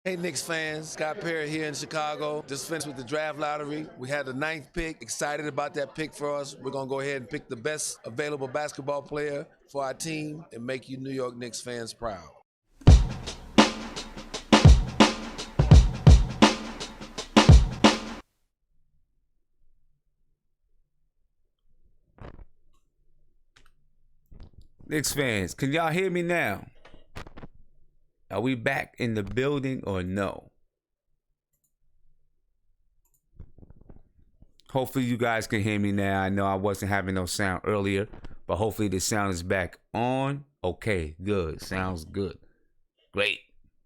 Hey, Knicks fans, Scott Perry here in Chicago. Just finished with the draft lottery. We had the ninth pick. Excited about that pick for us. We're going to go ahead and pick the best available basketball player for our team and make you New York Knicks fans proud. Knicks fans, can y'all hear me now? Are we back in the building or no? Hopefully you guys can hear me now. I know I wasn't having no sound earlier, but hopefully the sound is back on. Okay, good. Sounds good. Great.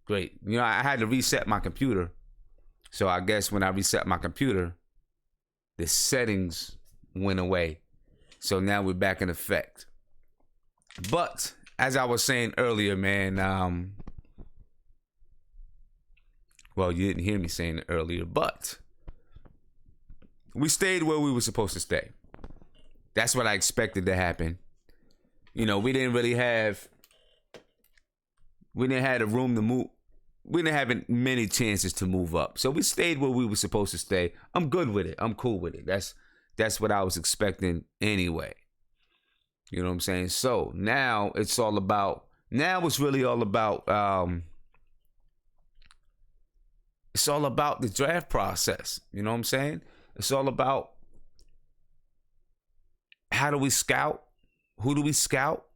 Great. You know, I had to reset my computer. So I guess when I reset my computer, the settings went away. So now we're back in effect. But as I was saying earlier, man, well, you didn't hear me saying it earlier, but we stayed where we were supposed to stay. That's what I expected to happen. You know, we didn't have a room to move. We didn't have many chances to move up. So we stayed where we were supposed to stay. I'm good with it. I'm cool with it. That's what I was expecting anyway. You know what I'm saying? So now it's really all about it's all about the draft process. You know what I'm saying? It's all about how do we scout? Who do we scout?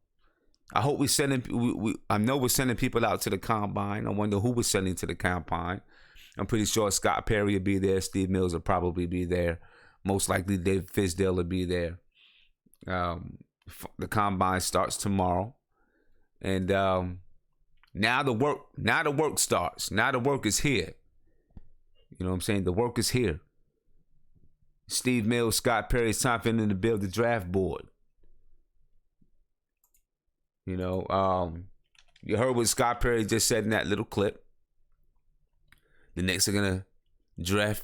I hope we're sending. I know we're sending people out to the combine. I wonder who we're sending to the combine. I'm pretty sure Scott Perry will be there. Steve Mills will probably be there. Most likely Dave Fizdale will be there. The combine starts tomorrow, and now the work starts. Now the work is here. You know what I'm saying? The work is here. Steve Mills, Scott Perry, it's time for them to build the draft board. You know, you heard what Scott Perry just said in that little clip. The Knicks are gonna draft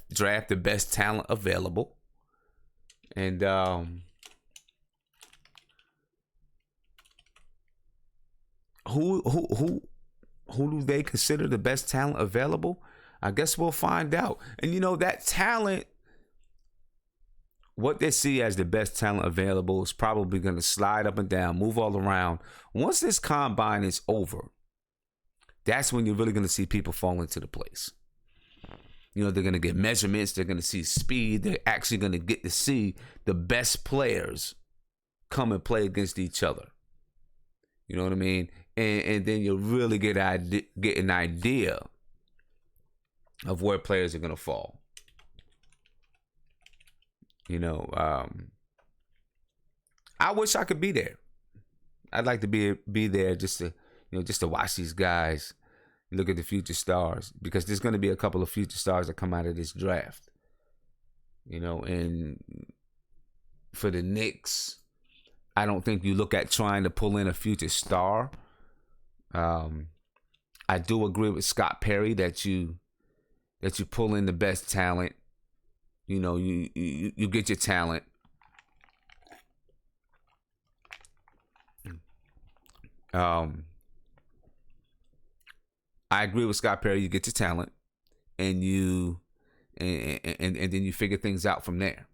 the best talent available, and who do they consider the best talent available? I guess we'll find out. And you know that talent, what they see as the best talent available, is probably going to slide up and down, move all around. Once this combine is over, that's when you're really going to see people fall into the place. You know, they're going to get measurements. They're going to see speed. They're actually going to get to see the best players come and play against each other. You know what I mean? And then you'll really get an idea of where players are going to fall. You know, I wish I could be there. I'd like to be there just to watch these guys look at the future stars, because there's going to be a couple of future stars that come out of this draft. You know, and for the Knicks, I don't think you look at trying to pull in a future star. I do agree with Scott Perry that you pull in the best talent. You know, you get your talent. I agree with Scott Perry. You get your talent, and and then you figure things out from there.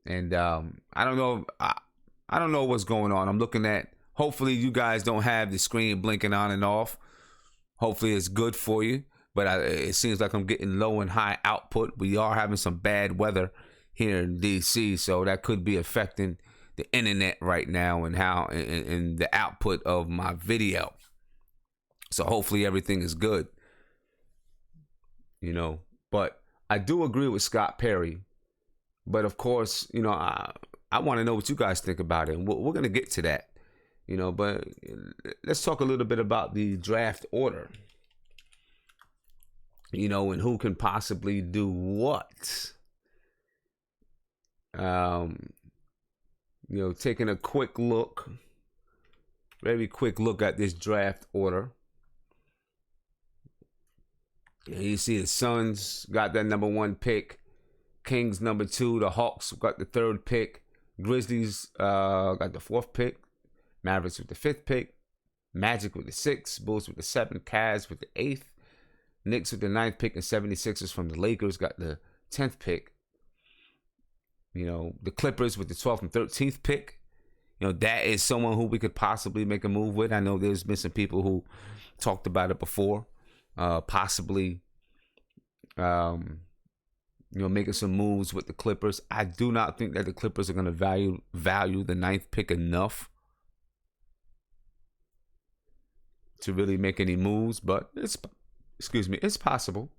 And I don't know. I don't know what's going on. I'm looking at. Hopefully, you guys don't have the screen blinking on and off. Hopefully, it's good for you. But it seems like I'm getting low and high output. We are having some bad weather here in DC, so that could be affecting the internet right now and and the output of my video. So hopefully everything is good. You know, but I do agree with Scott Perry. But of course, you know, I want to know what you guys think about it, and we're going to get to that. You know, but let's talk a little bit about the draft order. You know, and who can possibly do what. You know, taking a very quick look at this draft order. Yeah, you see the Suns got that number 1 pick. Kings number 2. The Hawks got the 3rd pick. Grizzlies got the 4th pick. Mavericks with the 5th pick. Magic with the 6th. Bulls with the 7th. Cavs with the 8th. Knicks with the 9th pick and 76ers from the Lakers got the 10th pick. You know, the Clippers with the 12th and 13th pick. You know, that is someone who we could possibly make a move with. I know there's been some people who talked about it before. Possibly, making some moves with the Clippers. I do not think that the Clippers are going to value the 9th pick enough to really make any moves, but it's possible.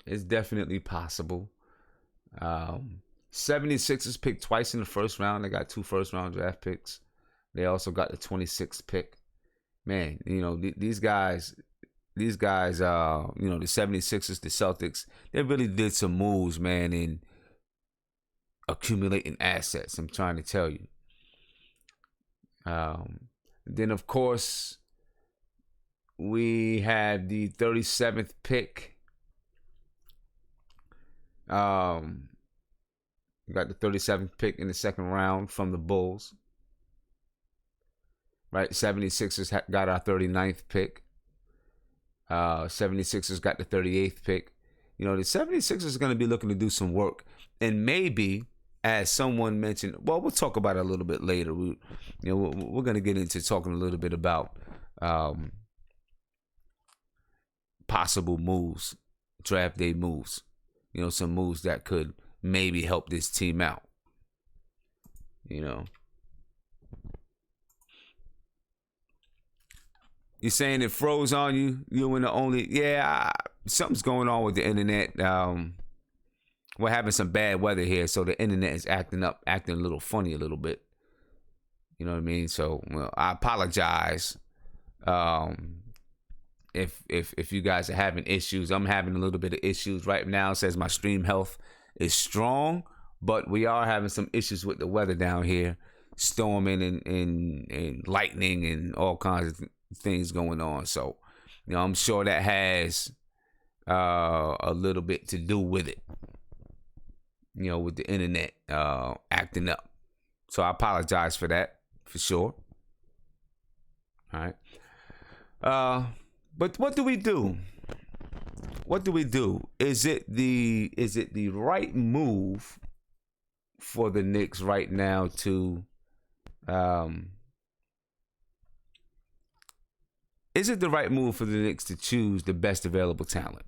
It's definitely possible. 76ers picked twice in the first round. They got 2 first-round draft picks. They also got the 26th pick. Man, you know, these guys, the 76ers, the Celtics, they really did some moves, man, in accumulating assets, I'm trying to tell you. Then, of course, we had the 37th pick. We got the 37th pick in the second round from the Bulls. Right, 76ers got our 39th pick. 76ers got the 38th pick. You know, the 76ers are going to be looking to do some work. And maybe, as someone mentioned, well, we'll talk about it a little bit later. We're going to get into talking a little bit about possible moves, draft day moves. You know, some moves that could maybe help this team out. You know. You're saying it froze on you? You were the only... Yeah, something's going on with the internet. We're having some bad weather here, so the internet is acting a little funny a little bit. You know what I mean? So, well, I apologize if you guys are having issues. I'm having a little bit of issues right now. It says my stream health is strong, but we are having some issues with the weather down here. Storming and lightning and all kinds of things going on. So, you know, I'm sure that has a little bit to do with it. You know, with the internet acting up. So I apologize for that, for sure. All right. But what do we do? What do we do? Is it the right move for the Knicks right now to is it the right move for the Knicks to choose the best available talent?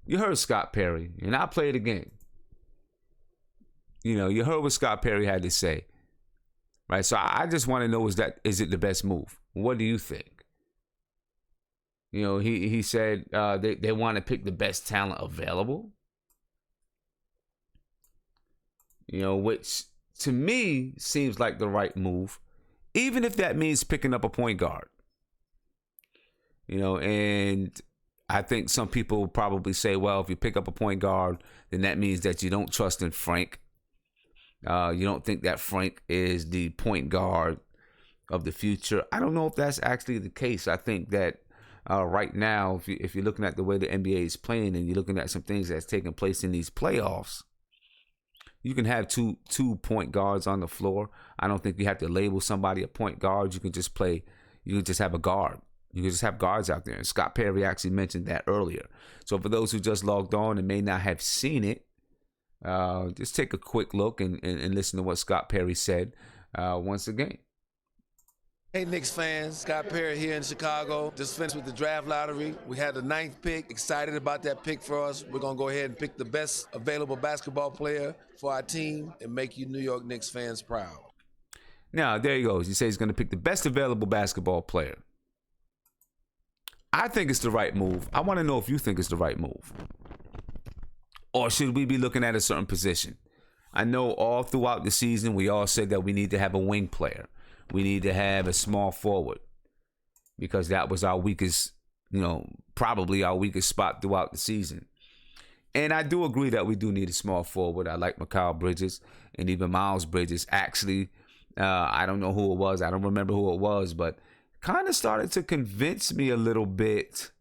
You heard Scott Perry, and I'll play it again. You know, you heard what Scott Perry had to say. Right? So I just want to know, is it the best move? What do you think? You know, he said they want to pick the best talent available. You know, which to me seems like the right move, even if that means picking up a point guard. You know, and I think some people probably say, well, if you pick up a point guard, then that means that you don't trust in Frank. You don't think that Frank is the point guard of the future. I don't know if that's actually the case. I think that right now, if you're looking at the way the NBA is playing and you're looking at some things that's taking place in these playoffs, you can have two point guards on the floor. I don't think you have to label somebody a point guard. You can just have a guard. You can just have guards out there. And Scott Perry actually mentioned that earlier. So for those who just logged on and may not have seen it, just take a quick look and listen to what Scott Perry said once again. Hey, Knicks fans, Scott Perry here in Chicago. Just finished with the draft lottery. We had the 9th pick. Excited about that pick for us. We're going to go ahead and pick the best available basketball player for our team and make you New York Knicks fans proud. Now, there he goes. He says he's going to pick the best available basketball player. I think it's the right move. I want to know if you think it's the right move. Or should we be looking at a certain position? I know all throughout the season we all said that we need to have a wing player. We need to have a small forward because that was our weakest, probably our weakest spot throughout the season. And I do agree that we do need a small forward. I like Mikal Bridges and even Miles Bridges. Actually, I don't know who it was. I don't remember who it was, but kind of started to convince me a little bit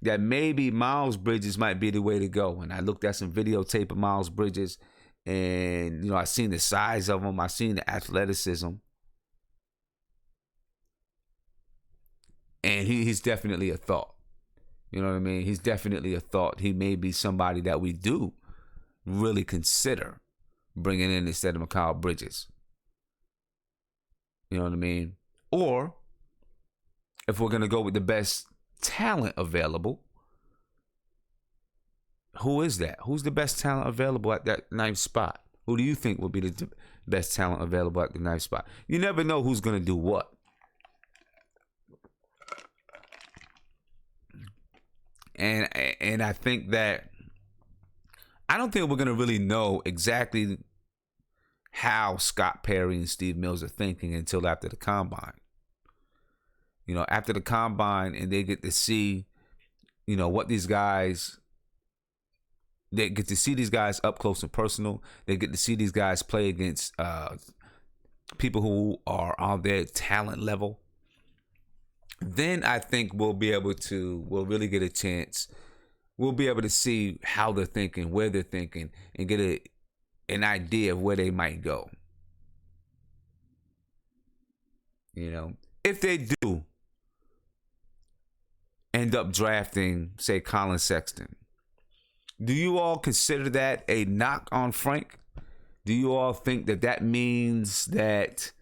that maybe Miles Bridges might be the way to go. And I looked at some videotape of Miles Bridges and, I seen the size of him. I seen the athleticism. And he's definitely a thought. You know what I mean? He's definitely a thought. He may be somebody that we do really consider bringing in instead of Mikal Bridges. You know what I mean? Or if we're going to go with the best talent available, who is that? Who's the best talent available at that ninth spot? Who do you think will be the best talent available at the ninth spot? You never know who's going to do what. And I think that I don't think we're going to really know exactly how Scott Perry and Steve Mills are thinking until after the combine. You know, after the combine, and they get to see, you know, what these guys, they get to see these guys up close and personal. They get to see these guys play against people who are on their talent level. Then I think we'll really get a chance. We'll be able to see how they're thinking, where they're thinking, and get an idea of where they might go. You know, if they do end up drafting, say, Colin Sexton, do you all consider that a knock on Frank? Do you all think that means that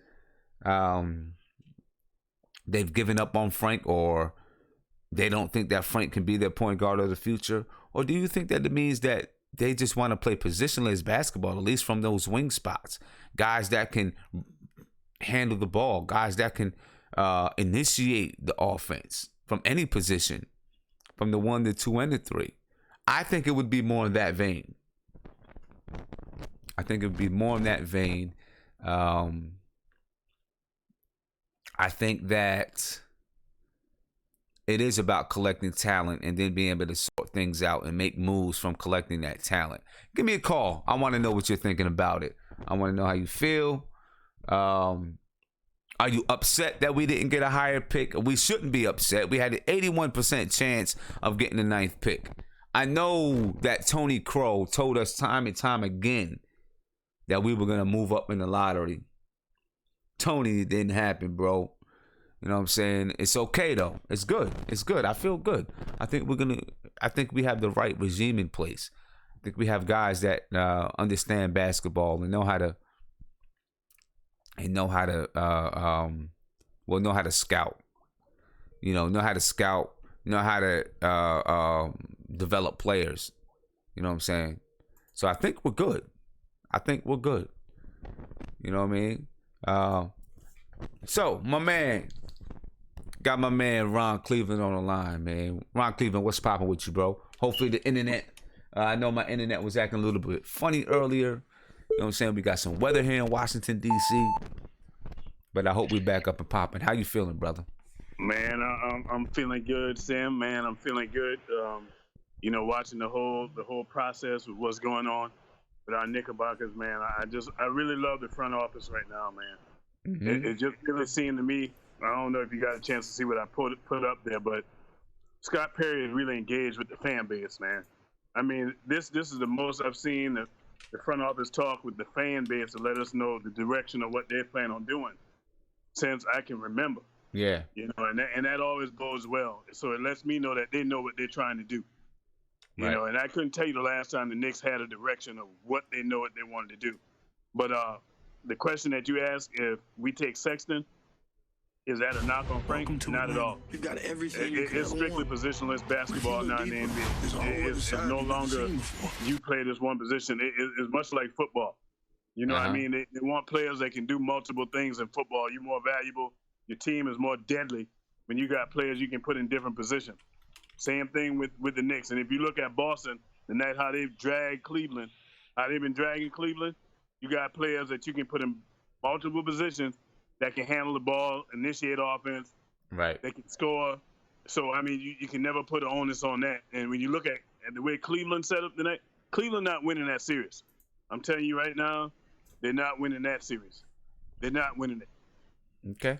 they've given up on Frank, or they don't think that Frank can be their point guard of the future? Or do you think that it means that they just want to play positionless basketball, at least from those wing spots? Guys that can handle the ball, guys that can initiate the offense from any position, from the 1, the 2, and the 3. I think it would be more in that vein. I think that it is about collecting talent and then being able to sort things out and make moves from collecting that talent. Give me a call. I want to know what you're thinking about it. I want to know how you feel. Are you upset that we didn't get a higher pick? We shouldn't be upset. We had an 81% chance of getting the 9th pick. I know that Tony Crow told us time and time again that we were going to move up in the lottery. Tony, it didn't happen, bro. You know what I'm saying? It's okay though. It's good. I feel good. I think we have the right regime in place. I think we have guys that understand basketball and know how to scout. You know how to scout, know how to develop players. You know what I'm saying? So I think we're good. You know what I mean? So my man Ron Cleveland on the line, man. Ron Cleveland, what's popping with you, bro? Hopefully the internet, I know my internet was acting a little bit funny earlier. You know what I'm saying? We got some weather here in Washington, D.C., but I hope we back up and popping. How you feeling, brother? Man, I'm feeling good, Sam. Man, I'm feeling good. You know, watching the whole process with what's going on with our Knickerbockers, man. I really love the front office right now, man. Mm-hmm. It just really seemed to me. I don't know if you got a chance to see what I put up there, but Scott Perry is really engaged with the fan base, man. I mean, this is the most I've seen the front office talk with the fan base to let us know the direction of what they plan on doing since I can remember. Yeah. You know, and that always bodes well. So it lets me know that they know what they're trying to do. You know, and I couldn't tell you the last time the Knicks had a direction of what they know what they wanted to do. But the question that you asked, if we take Sexton, is that a knock on Frank? Not at all. You got everything. It's strictly positionless basketball now in the NBA. It's no longer you play this one position. It's much like football. You know what I mean? They want players that can do multiple things in football. You're more valuable. Your team is more deadly when you got players you can put in different positions. Same thing with the Knicks. And if you look at Boston, the night how they've dragged Cleveland, how they've been dragging Cleveland, you got players that you can put in multiple positions that can handle the ball, initiate offense. Right. They can score. So, I mean, you can never put an onus on that. And when you look at the way Cleveland set up tonight, Cleveland not winning that series. I'm telling you right now, they're not winning that series. They're not winning it. Okay.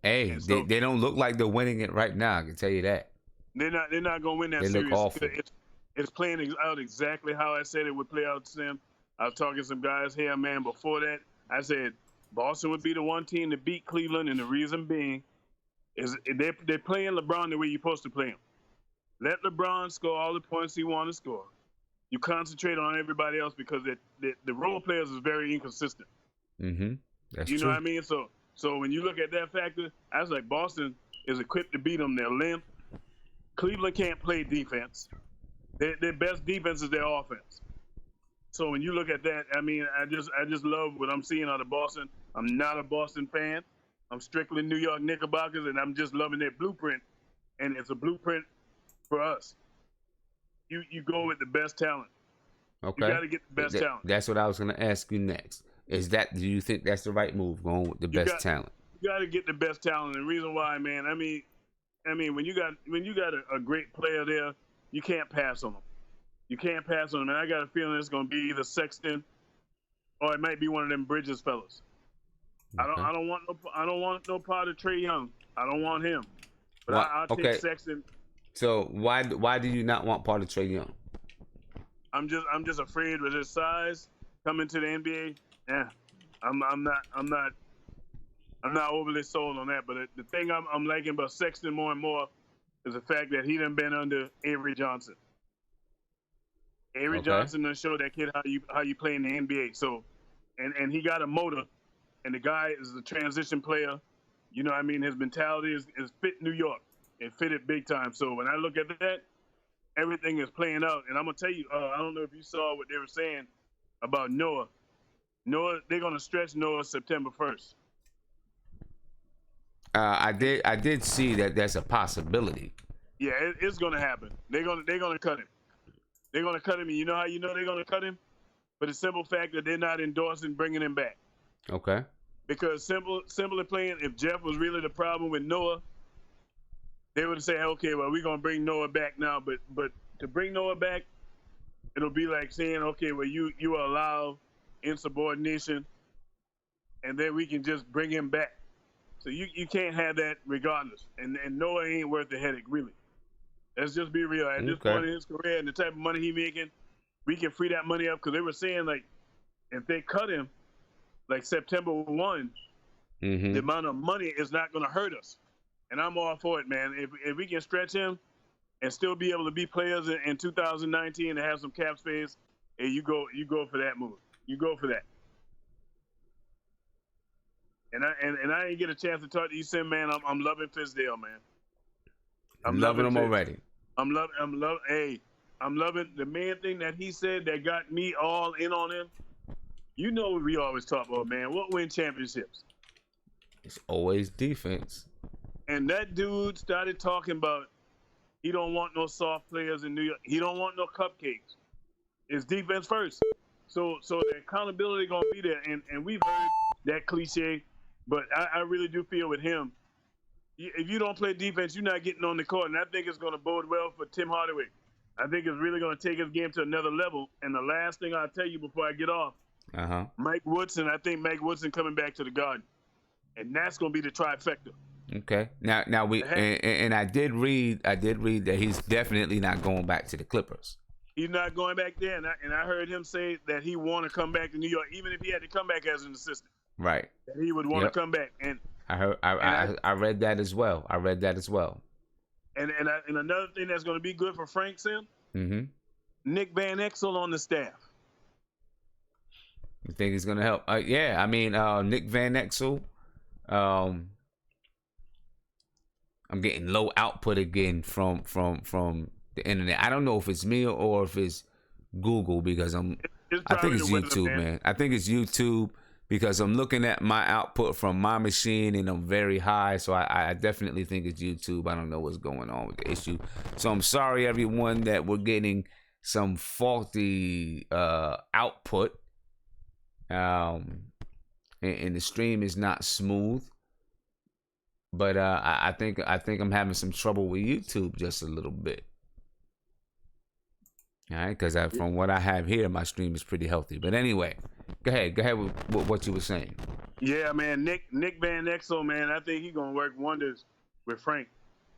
Hey, so, they don't look like they're winning it right now. I can tell you that. They're not going to win that series. They look awful. It's playing out exactly how I said it would play out, Sam. I was talking to some guys here, man, before that. I said Boston would be the one team to beat Cleveland, and the reason being is they're playing LeBron the way you're supposed to play him. Let LeBron score all the points he want to score. You concentrate on everybody else because the role players is very inconsistent. Mm-hmm. That's you true. know what I mean? So when you look at that factor, I was like, Boston is equipped to beat them. They're limp. Cleveland can't play defense. Their best defense is their offense. So when you look at that, I mean, I just love what I'm seeing out of Boston. I'm not a Boston fan. I'm strictly New York Knickerbockers, and I'm just loving their blueprint. And it's a blueprint for us. You go with the best talent. Okay. You got to get the best talent. That's what I was going to ask you next. Do you think that's the right move, going with the best talent? You got to get the best talent. And the reason why, man, I mean, when you got a great player there, you can't pass on them. You can't pass on them. And I got a feeling it's going to be either Sexton or it might be one of them Bridges fellas. Okay. I don't want no part of Trae Young. I don't want him. But I'll take Sexton. So why do you not want part of Trae Young? I'm just afraid with his size coming to the NBA. Yeah, I'm not overly sold on that. But the thing I'm liking about Sexton more and more is the fact that he done been under Avery Johnson. Avery Johnson done showed that kid how you play in the NBA. So, and he got a motor, and the guy is a transition player. You know what I mean? His mentality is fit New York. It fit it big time. So when I look at that, everything is playing out. And I'm going to tell you, I don't know if you saw what they were saying about Noah. They're going to stretch Noah September 1st. I did see that that's a possibility. Yeah, it's going to happen. They're going to cut him. They're going to cut him. And you know how you know they're going to cut him? For the simple fact that they're not endorsing bringing him back. Okay. Because simply playing, if Jeff was really the problem with Noah, they would say, okay, well, we're going to bring Noah back now. But to bring Noah back, it'll be like saying, okay, well, you allow insubordination, and then we can just bring him back. So you can't have that regardless. And Noah ain't worth the headache, really. Let's just be real. At this point in his career and the type of money he's making, we can free that money up. Because they were saying, like, if they cut him, like September 1, the amount of money is not going to hurt us. And I'm all for it, man. If we can stretch him and still be able to be players in 2019 and have some cap space, hey, you go for that move. You go for that. And I didn't get a chance to talk to you, Sim, man. I'm loving Fizdale, man. I'm loving him already. I'm loving the main thing that he said that got me all in on him. You know what we always talk about, man. What win championships? It's always defense. And that dude started talking about he don't want no soft players in New York. He don't want no cupcakes. It's defense first. So the accountability gonna be there. And we've heard that cliche, but I really do feel with him, if you don't play defense, you're not getting on the court. And I think it's gonna bode well for Tim Hardaway. I think it's really gonna take his game to another level. And the last thing I'll tell you before I get off, Mike Woodson. I think Mike Woodson coming back to the Garden, and that's gonna be the trifecta. Okay. Now we and I did read that he's definitely not going back to the Clippers. He's not going back there, and I heard him say that he want to come back to New York, even if he had to come back as an assistant. Right. That he would want to come back, and I read that as well. And another thing that's going to be good for Frank Sim, Nick Van Exel on the staff. You think he's going to help? Yeah. I mean, Nick Van Exel. I'm getting low output again from the internet. I don't know if it's me or if it's Google because I think it's YouTube, man. I think it's YouTube because I'm looking at my output from my machine and I'm very high. So I definitely think it's YouTube. I don't know what's going on with the issue. So I'm sorry, everyone, that we're getting some faulty output. And the stream is not smooth. But I think I'm having some trouble with YouTube just a little bit. All right, because from what I have here, my stream is pretty healthy. But anyway, go ahead with what you were saying. Yeah, man, Nick Van Exel, man, I think he's gonna work wonders with Frank.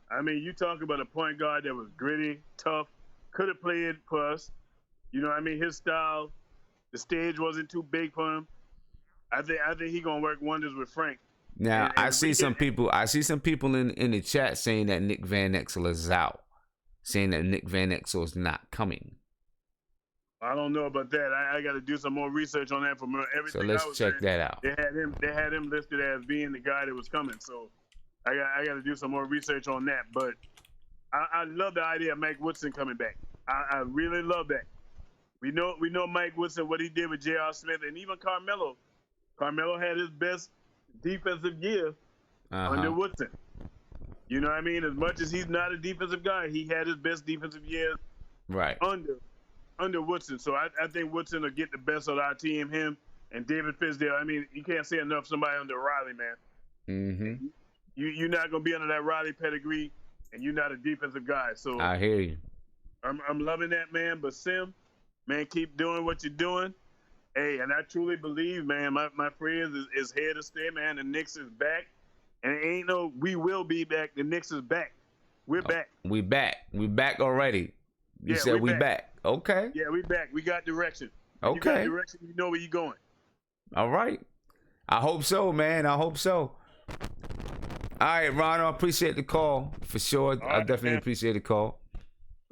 I mean, you talk about a point guard that was gritty, tough, could have played for us. You know what I mean? His style, the stage wasn't too big for him. I think he's gonna work wonders with Frank. Now And I see we some did- people. I see some people in the chat saying that Nick Van Exel is out, saying that Nick Van Exel is not coming. I don't know about that. I got to do some more research on that. From So everything let's I was check reading, that out. They had him listed as being the guy that was coming. So I got to do some more research on that. But I love the idea of Mike Woodson coming back. I really love that. We know Mike Woodson, what he did with J.R. Smith, and even Carmelo. Carmelo had his best defensive year under Woodson. You know what I mean? As much as he's not a defensive guy, he had his best defensive year Right. under Woodson. So I think Woodson will get the best of our team, him and David Fizdale. I mean, you can't say enough somebody under Riley, man. Mm-hmm. You're not going to be under that Riley pedigree, and you're not a defensive guy. So I hear you. I'm loving that, man. But Sim, man, keep doing what you're doing. Hey, and I truly believe, man, my friends is here to stay, man. The Knicks is back. And it ain't no we will be back. The Knicks is back. We're back. We back. We back already. You said we back. Okay. Yeah, we back. We got direction. Okay. You got direction, you know where you're going. All right. I hope so, man. I hope so. All right, Ron, I appreciate the call for sure. All I right, definitely man. appreciate the call.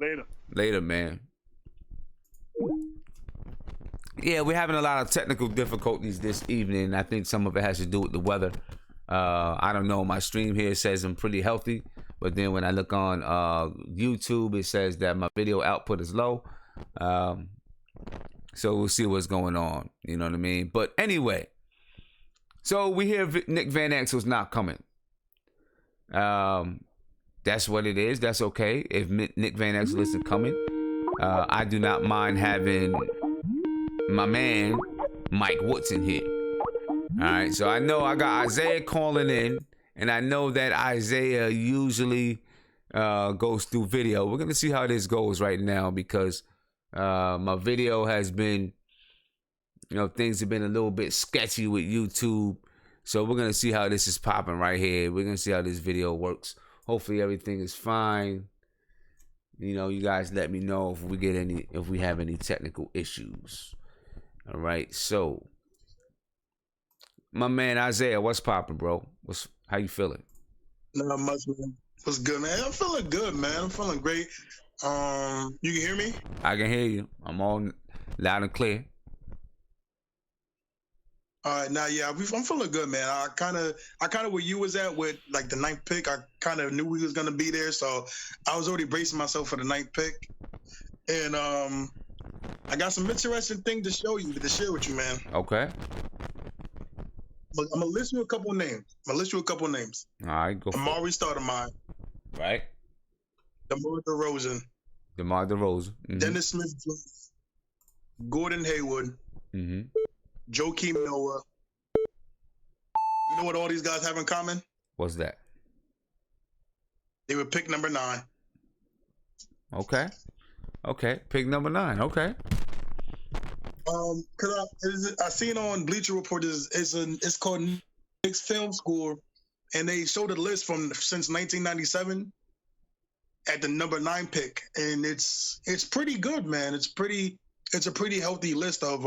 Later. Later, man. Yeah, we're having a lot of technical difficulties this evening. I think some of it has to do with the weather. I don't know. My stream here says I'm pretty healthy, but then when I look on YouTube, it says that my video output is low. So we'll see what's going on. You know what I mean? But anyway, so we hear Nick Van Exel's not coming. That's what it is. That's okay. If Nick Van Exel isn't coming, I do not mind having my man Mike Woodson here. All right, so I know I got Isaiah calling in, and I know that Isaiah usually goes through video. We're gonna see how this goes right now because my video has been, things have been a little bit sketchy with YouTube. So we're gonna see how this is popping right here. We're gonna see how this video works. Hopefully everything is fine. You guys let me know if we have any technical issues. All right, so my man Isaiah, what's popping, bro? How you feeling? Not much, man. What's good, man? I'm feeling good, man. I'm feeling great. You can hear me? I can hear you. I'm all loud and clear. All right, now, yeah, I'm feeling good, man. I kind of where you was at with like the 9th pick. I kind of knew we was gonna be there, so I was already bracing myself for the 9th pick. And I got some interesting things to share with you, man. Okay. But I'm gonna list you a couple names. All right, go for it. Amari Stoudemire, Right. DeMar DeRozan, DeMar DeRozan. Mm-hmm. Dennis Smith, Gordon Hayward, Mm-hmm. Joakim Noah. You know what all these guys have in common? What's that? They were pick number 9. Okay. Pick number 9. Okay. Cause I seen on Bleacher Report it's called Knicks Film School, and they showed a list since 1997 at the number 9 pick, and it's pretty good, man. It's a pretty healthy list of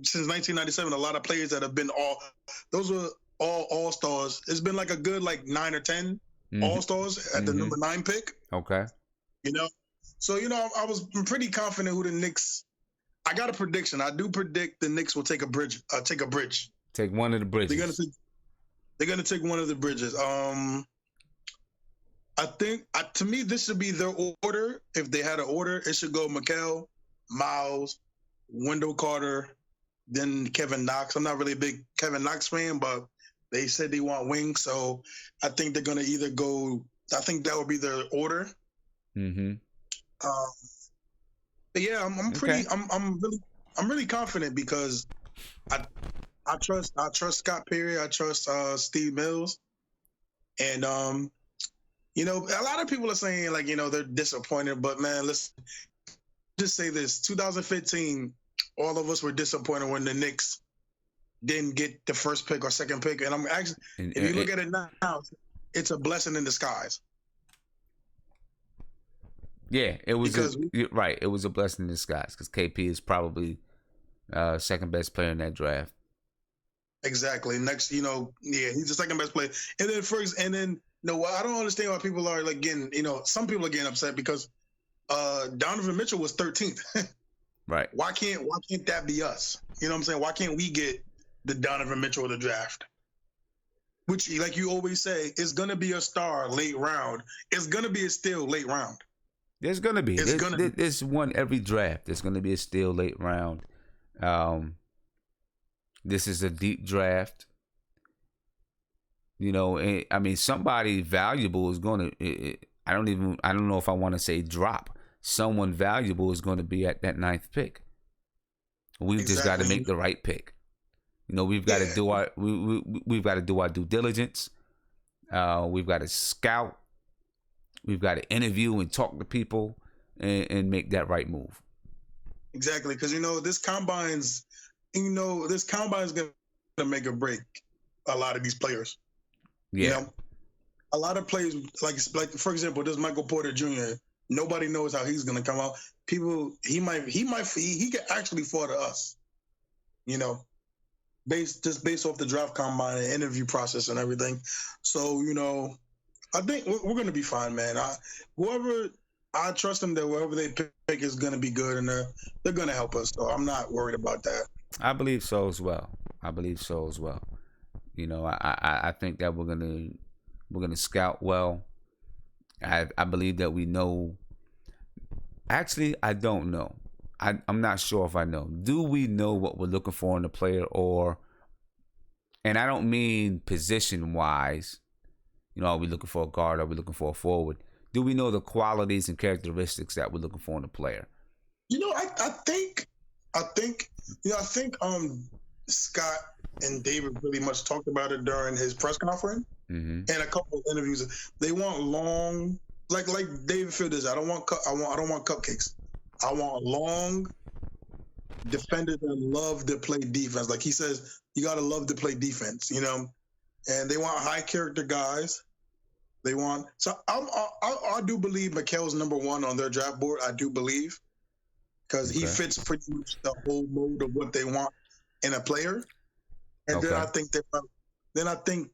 since 1997. A lot of players that have been those were all stars. It's been like a good 9 or 10 all stars at the number 9 pick. Okay. So I'm pretty confident who the Knicks. I got a prediction. I do predict the Knicks will take a bridge. Take one of the bridges. They're gonna take one of the bridges. I think to me this should be their order. If they had an order, it should go Mikal, Miles, Wendell Carter, then Kevin Knox. I'm not really a big Kevin Knox fan, but they said they want wings, so I think they're gonna either go. I think that would be their order. Mm-hmm. But yeah, I'm really confident because I trust Scott Perry, I trust Steve Mills, and a lot of people are saying they're disappointed, but man, let's just say this: 2015, all of us were disappointed when the Knicks didn't get the first pick or second pick, and I'm actually, if you look at it now, it's a blessing in disguise. Yeah, it was right. It was a blessing in disguise because KP is probably second best player in that draft. Exactly. Next, he's the second best player. And then no, I don't understand why people are like getting, some people are getting upset because Donovan Mitchell was 13th. Right. Why can't that be us? You know what I'm saying? Why can't we get the Donovan Mitchell of the draft? Which, like you always say, is gonna be a star late round. It's gonna be a steal late round. There's gonna be. There's one every draft. There's gonna be a steal late round. This is a deep draft. I mean, somebody valuable is gonna. I don't know if I want to say drop. Someone valuable is going to be at that 9th pick. We've just got to make the right pick. We've got to do we've got to do our due diligence. We've got to scout. We've got to interview and talk to people and make that right move. Exactly, because this combine's going to make or break a lot of these players. Yeah. A lot of players, like for example, this Michael Porter Jr. Nobody knows how he's going to come out. He could actually fall to us. Based off the draft combine and interview process and everything. So I think we're going to be fine, man. I trust them that whoever they pick is going to be good, and they're going to help us. So I'm not worried about that. I believe so as well. I think that we're gonna scout well. I believe that we know. Actually, I don't know. I'm not sure if I know. Do we know what we're looking for in a player, and I don't mean position wise. Are we looking for a guard? Are we looking for a forward? Do we know the qualities and characteristics that we're looking for in a player? I think Scott and David really much talked about it during his press conference and a couple of interviews. They want long, like David Fielder. I don't want cupcakes. I want long defenders that love to play defense. Like he says, you got to love to play defense, and they want high character guys. I do believe Mikal's number 1 on their draft board. I do believe because he fits pretty much the whole mode of what they want in a player. And then I think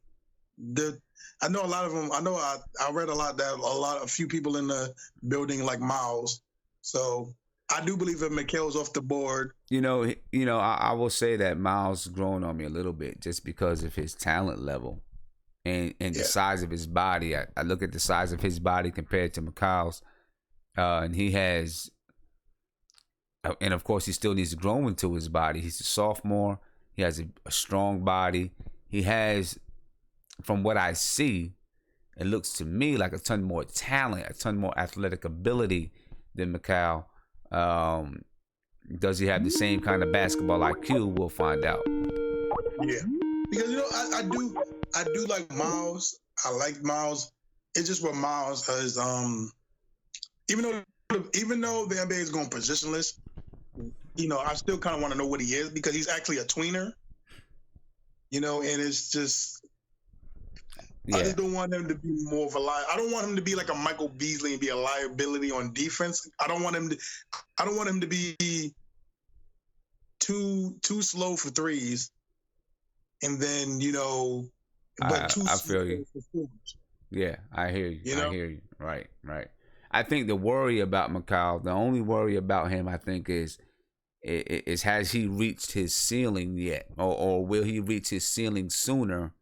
I know a lot of them. I know I read a lot that a few people in the building like Miles. So I do believe that Mikal's off the board. I will say that Miles is growing on me a little bit just because of his talent level and the size of his body. I look at the size of his body compared to Mikal's, and he has, and of course he still needs to grow into his body. He's a sophomore. He has a strong body. He has, from what I see, it looks to me like a ton more talent, a ton more athletic ability than Mikal. Does he have the same kind of basketball IQ? We'll find out. Yeah, because I do like Miles. I like Miles. It's just what Miles is. Even though the NBA is going positionless, I still kind of want to know what he is because he's actually a tweener. And it's just. Yeah. I just don't want him to be more of a I don't want him to be like a Michael Beasley and be a liability on defense. I don't want him to be too slow for threes, and then I feel you. Yeah, I hear you. I hear you. Right. I think the worry about Mikal, the only worry about him, I think, is has he reached his ceiling yet, or will he reach his ceiling sooner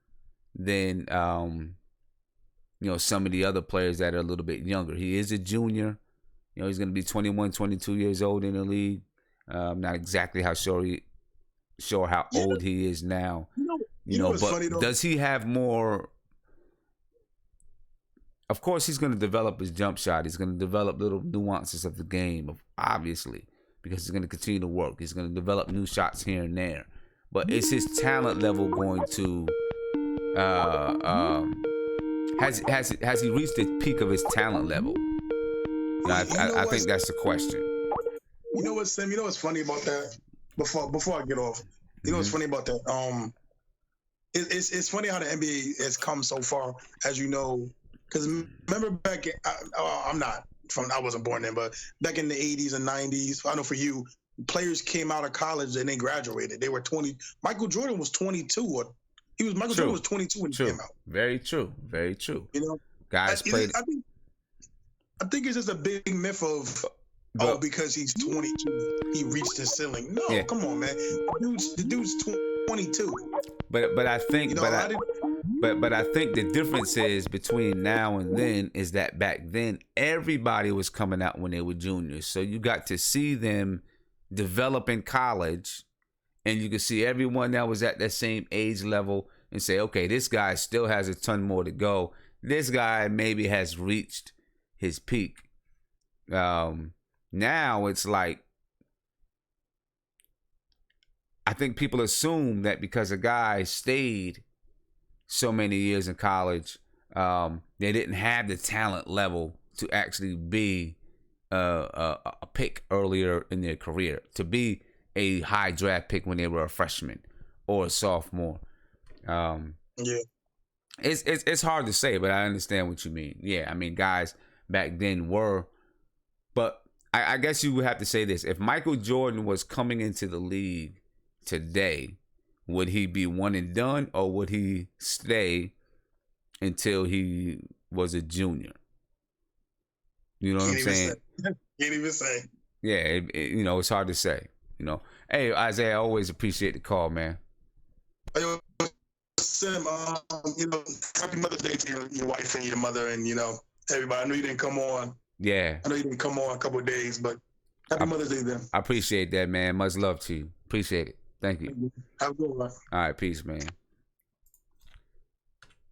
than some of the other players that are a little bit younger. He is a junior. He's going to be 21, 22 years old in the league. I'm not exactly sure how old he is now. But funny, does he have more? Of course, he's going to develop his jump shot. He's going to develop little nuances of the game, obviously, because he's going to continue to work. He's going to develop new shots here and there. But is his talent level going to has he reached the peak of his talent level? I think that's the question. You know what, Sam? You know what's funny about that? Before I get off, you know what's funny about that? It's funny how the NBA has come so far, as you know, because remember back, I wasn't born then, but back in the 80s and 90s, I know for you, players came out of college and they graduated. They were 20. Michael Jordan was 22, or Michael Jordan was 22 when he came out. Very true. Very true. You know, Guys played. I think it's just a big myth of because he's 22, he reached his ceiling. No, come on, man. The dude's 22. But I think, you know, but I think the difference is between now and then is that back then everybody was coming out when they were juniors, so you got to see them develop in college, and you could see everyone that was at that same age level and say, okay, this guy still has a ton more to go. This guy maybe has reached his peak. Now it's like, I think people assume that because a guy stayed so many years in college, they didn't have the talent level to actually be a pick earlier in their career, to be a high draft pick when they were a freshman or a sophomore. It's hard to say, but I understand what you mean. Yeah, I mean, guys back then were, but I guess you would have to say this: if Michael Jordan was coming into the league today, would he be one and done, or would he stay until he was a junior? You know what I'm saying? Can't even say. Yeah, you know, it's hard to say. You know, hey Isaiah, I always appreciate the call, man. Hey, Sim, you know, happy Mother's Day to your wife and your mother, and you know everybody. I know you didn't come on. Yeah, I know you didn't come on a couple of days, but happy Mother's Day, then. I appreciate that, man. Much love to you. Appreciate it. Thank you. Have a good one. All right, peace, man.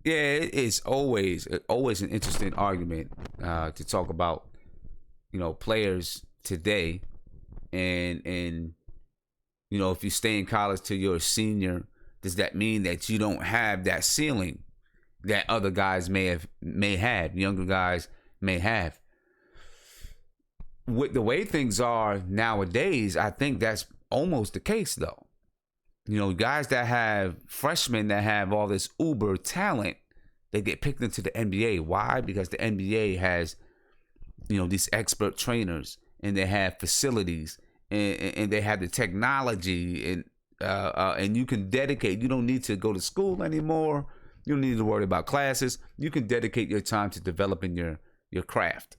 Yeah, it's always an interesting argument to talk about, you know, players today, and you know, if you stay in college till you're a senior, does that mean that you don't have that ceiling that other guys may have, younger guys may have? With the way things are nowadays, I think that's almost the case, though. You know, guys that have freshmen that have all this uber talent, they get picked into the NBA. Why? Because the NBA has, you know, these expert trainers, and they have facilities, and they have the technology, and you can dedicate. You don't need to go to school anymore. You don't need to worry about classes. You can dedicate your time to developing your craft.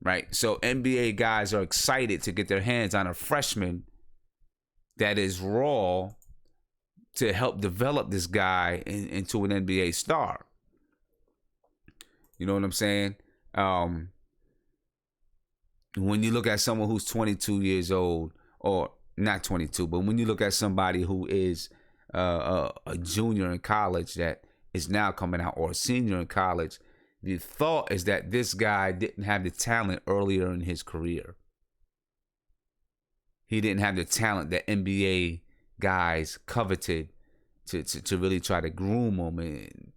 Right? So NBA guys are excited to get their hands on a freshman that is raw, to help develop this guy into an NBA star. You know what I'm saying? When you look at someone who's 22 years old, or not 22, but when you look at somebody who is a junior in college that is now coming out, or a senior in college, the thought is that this guy didn't have the talent earlier in his career. He didn't have the talent that NBA guys coveted to really try to groom him. And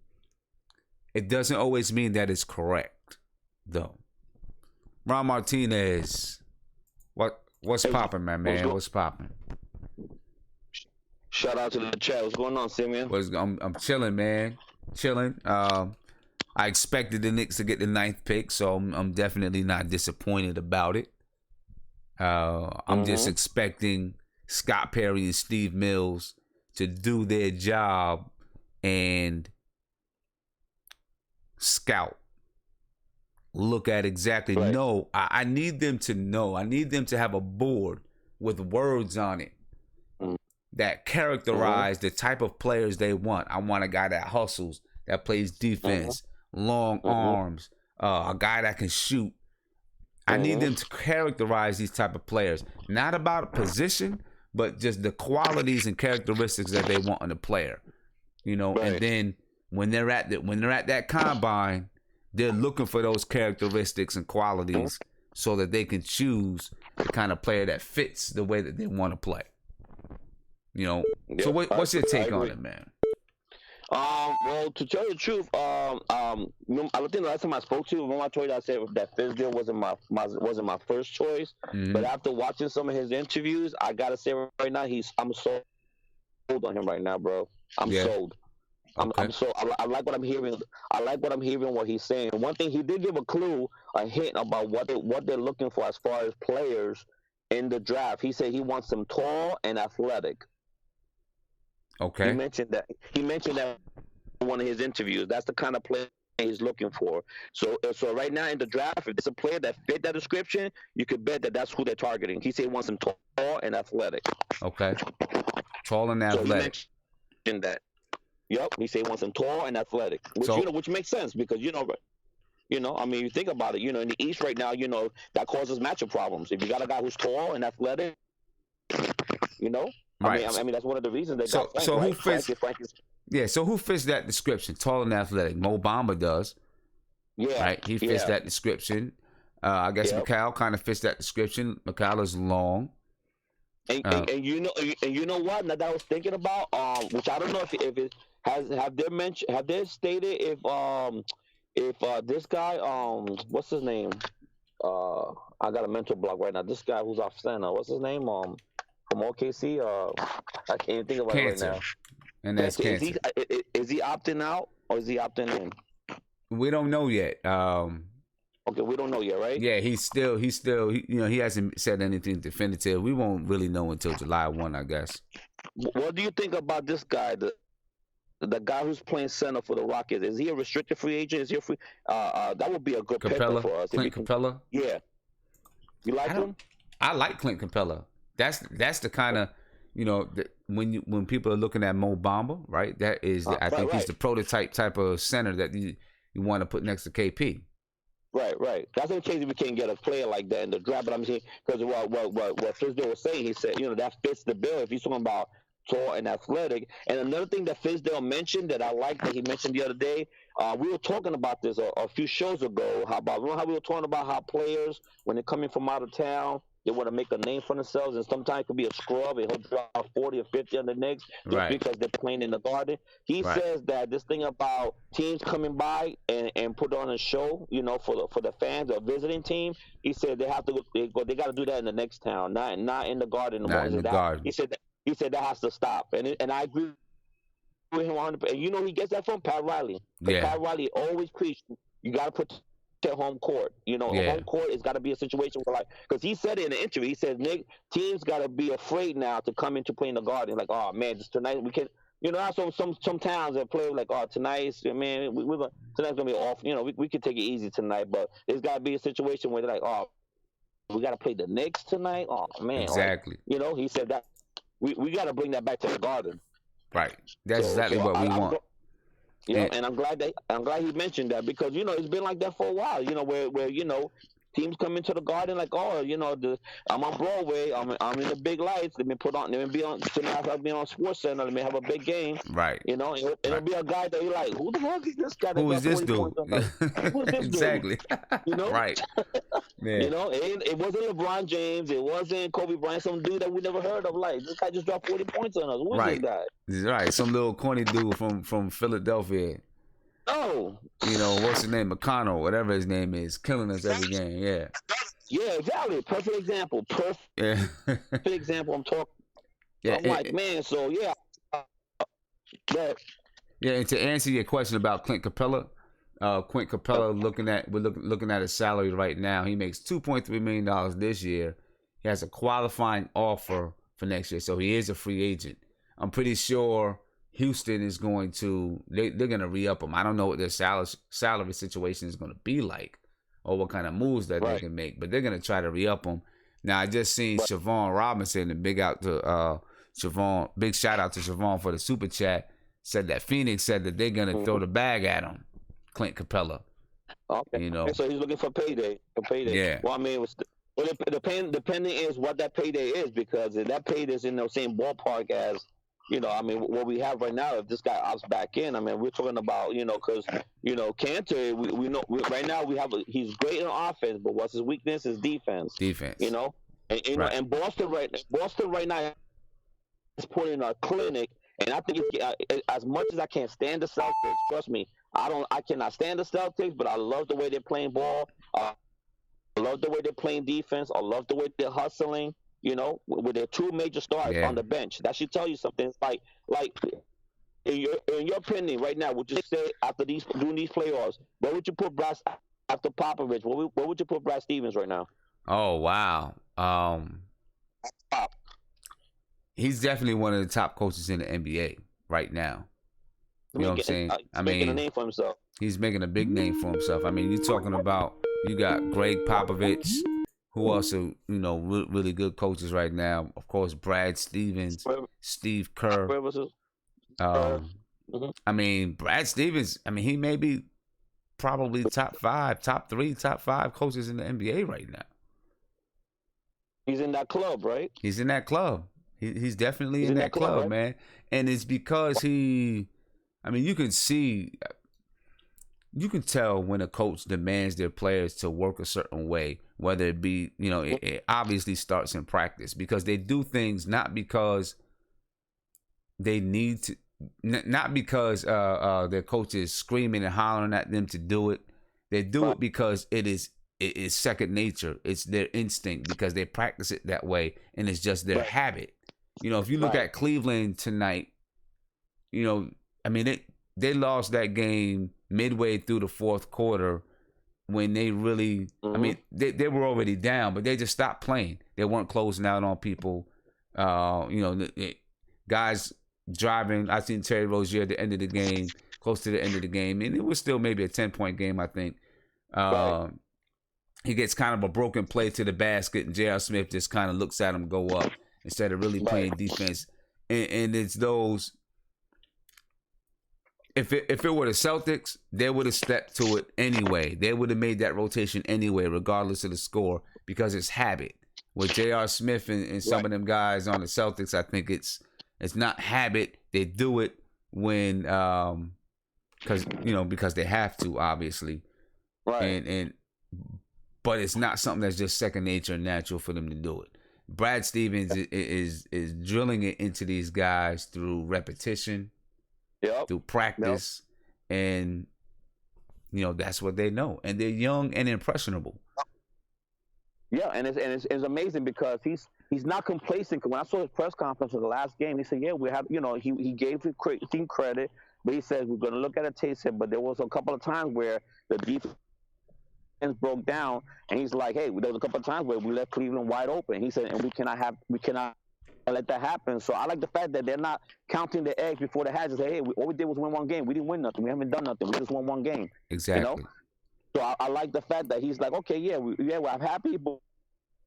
it doesn't always mean that it's correct, though. Ron Martinez, what's popping, man? What's popping? Shout out to the chat. What's going on, Simeon? I'm chilling, man. Chilling. I expected the Knicks to get the 9th pick, so I'm definitely not disappointed about it. I'm just expecting Scott Perry and Steve Mills to do their job and scout. Look at exactly. Right. No, I need them to know. I need them to have a board with words on it that characterize the type of players they want. I want a guy that hustles, that plays defense, long arms, a guy that can shoot. I need them to characterize these type of players, not about a position, but just the qualities and characteristics that they want in a player. You know, right. And then when they're at that combine, they're looking for those characteristics and qualities so that they can choose the kind of player that fits the way that they want to play. You know, so what's your take on it, man? Well, to tell you the truth, I think the last time I spoke to you, when I told you, I said that Fizdale wasn't my first choice. But after watching some of his interviews, I gotta say right now, I'm sold on him right now, bro. I'm sold. I'm so I like what I'm hearing. I like what I'm hearing, what he's saying. One thing, he did give a hint about what they're looking for as far as players in the draft. He said he wants him tall and athletic. Okay. He mentioned that. He mentioned that in one of his interviews. That's the kind of player he's looking for. So right now in the draft, if there's a player that fit that description, you could bet that that's who they're targeting. He said he wants him tall and athletic. Okay. Tall and So he athletic. mentioned that. Yep. He said he wants him tall and athletic, which which makes sense because I mean, you think about it. In the East right now, that causes matchup problems. If you got a guy who's tall and athletic, Right. I mean that's one of the reasons they got Frank, so right? who fits? Yeah. So who fits that description? Tall and athletic. Mo Bamba does. Yeah. Right. He fits that description. I guess Mikal kind of fits that description. Mikal is long. And you know what? Now that I was thinking about, which I don't know if it have they stated if this guy what's his name? I got a mental block right now. This guy who's off center, what's his name? From OKC. I can't think about it right now. And that's Cancer. Is he opting out or is he opting in? We don't know yet. Okay, we don't know yet, right? Yeah, he he hasn't said anything definitive. We won't really know until July 1, I guess. What do you think about this guy, the guy who's playing center for the Rockets? Is he a restricted free agent? Is he a free? That would be a good pickup for us. Clint Capella? Yeah. You like him? I like Clint Capella. That's the kind of, when people are looking at Mo Bamba, right? That is, I think he's the prototype type of center that you want to put next to KP. Right. That's in case we can't get a player like that in the draft. But I'm saying because what Fizdale was saying, he said, that fits the bill. If he's talking about tall and athletic, and another thing that Fizdale mentioned that I like that he mentioned the other day, we were talking about this a few shows ago. Remember how we were talking about how players when they're coming from out of town, they want to make a name for themselves, and sometimes it could be a scrub, and he'll drop 40 or 50 on the Knicks just because they're playing in the Garden. He says that this thing about teams coming by and put on a show, for the fans, a visiting team. He said they have to they got to do that in the next town, not in the Garden. Not in the Garden. He said that has to stop, and I agree with him 100%. And he gets that from Pat Riley. Pat Riley always preached you got to put home court. Home court has got to be a situation where, because he said it in the interview. He said, Nick, teams got to be afraid now to come into playing the Garden. Like, oh man, just tonight we can. Some towns that play like, oh, tonight's tonight's gonna be off. We could take it easy tonight, but there's got to be a situation where they're like, oh, we got to play the Knicks tonight. Oh man, exactly. He said that we got to bring that back to the Garden. Right. That's exactly what we want. And I'm glad he mentioned that because it's been like that for a while. Where teams come into the Garden like, oh, I'm on Broadway, I'm in the big lights. Let me be on tonight. I'll be on Sports Center. Let me have a big game. Right. It'll be a guy that you're like, who the heck is this guy? Who is this dude? Who is this exactly. dude? Right. Yeah. It wasn't LeBron James. It wasn't Kobe Bryant. Some dude that we never heard of. Like this guy just dropped 40 points on us. Who is this guy? Right. Some little corny dude from Philadelphia. Oh. What's his name? McConnell, whatever his name is, killing us every game. Yeah. Yeah, exactly. Perfect example. Perfect example. I'm talking. Yeah. I'm like, man. So yeah. Yeah, and to answer your question about Clint Capella, we're looking at his salary right now. He makes $2.3 million this year. He has a qualifying offer for next year, so he is a free agent. I'm pretty sure Houston is going to they're going to re-up him. I don't know what their salary situation is going to be like or what kind of moves that they can make, but they're going to try to re-up him. Now I just seen Siobhan Robinson, and big shout out to Siobhan for the super chat. Said that Phoenix said that they're going to throw the bag at him, Clint Capella. Okay. So he's looking for payday. Yeah. Well, I mean, depending is what that payday is, because if that payday is in the same ballpark as, what we have right now, if this guy opts back in, I mean, we're talking about, because, Cantor, we know right now he's great in offense, but what's his weakness is defense. And Boston right now is putting a clinic, and I think as much as I can't stand the Celtics, trust me, I cannot stand the Celtics, but I love the way they're playing ball. I love the way they're playing defense. I love the way they're hustling. With their two major stars on the bench. That should tell you something. It's like in your opinion right now, would you say after doing these playoffs, where would you put Brad after Popovich? Where would you put Brad Stevens right now? Oh wow. top. He's definitely one of the top coaches in the NBA right now. You know what I'm saying? He's making a name for himself. He's making a big name for himself. I mean, you're talking about, you got Greg Popovich, who also, really good coaches right now. Of course, Brad Stevens, Steve Kerr. I mean, Brad Stevens, he may be probably top 3, top 5 coaches in the NBA right now. He's in that club, right? He's in that club. He's definitely in that club, right? Man. And it's because you can tell when a coach demands their players to work a certain way, whether it be, it obviously starts in practice, because they do things not because they need to, not because their coach is screaming and hollering at them to do it. They do it because it is second nature. It's their instinct, because they practice it that way, and it's just their habit. If you look at Cleveland tonight, they lost that game midway through the fourth quarter when they really, they were already down, but they just stopped playing. They weren't closing out on people. Guys driving. I seen Terry Rozier at the end of the game, close to the end of the game, and it was still maybe a 10-point game, I think. He gets kind of a broken play to the basket, and J.R. Smith just kind of looks at him go up instead of really playing defense. And it's those. If it were the Celtics, they would have stepped to it anyway. They would have made that rotation anyway, regardless of the score, because it's habit. With J.R. Smith and some of them guys on the Celtics, I think it's not habit. They do it when because they have to, obviously. Right. But it's not something that's just second nature and natural for them to do it. Brad Stevens is drilling it into these guys through repetition, through practice, and that's what they know. And they're young and impressionable. Yeah, and it's amazing because he's not complacent. When I saw his press conference for the last game, he said, "Yeah, we have." He gave the team credit, but he said we're going to look at a taste hit. But there was a couple of times where the defense broke down, and he's like, "Hey, there was a couple of times where we left Cleveland wide open." He said, "And we cannot let that happen." So I like the fact that they're not counting the eggs before the hatch and say, "Hey, all we did was win one game. We didn't win nothing. We haven't done nothing. We just won one game." Exactly. So I like the fact that he's like, "Okay, I'm happy, but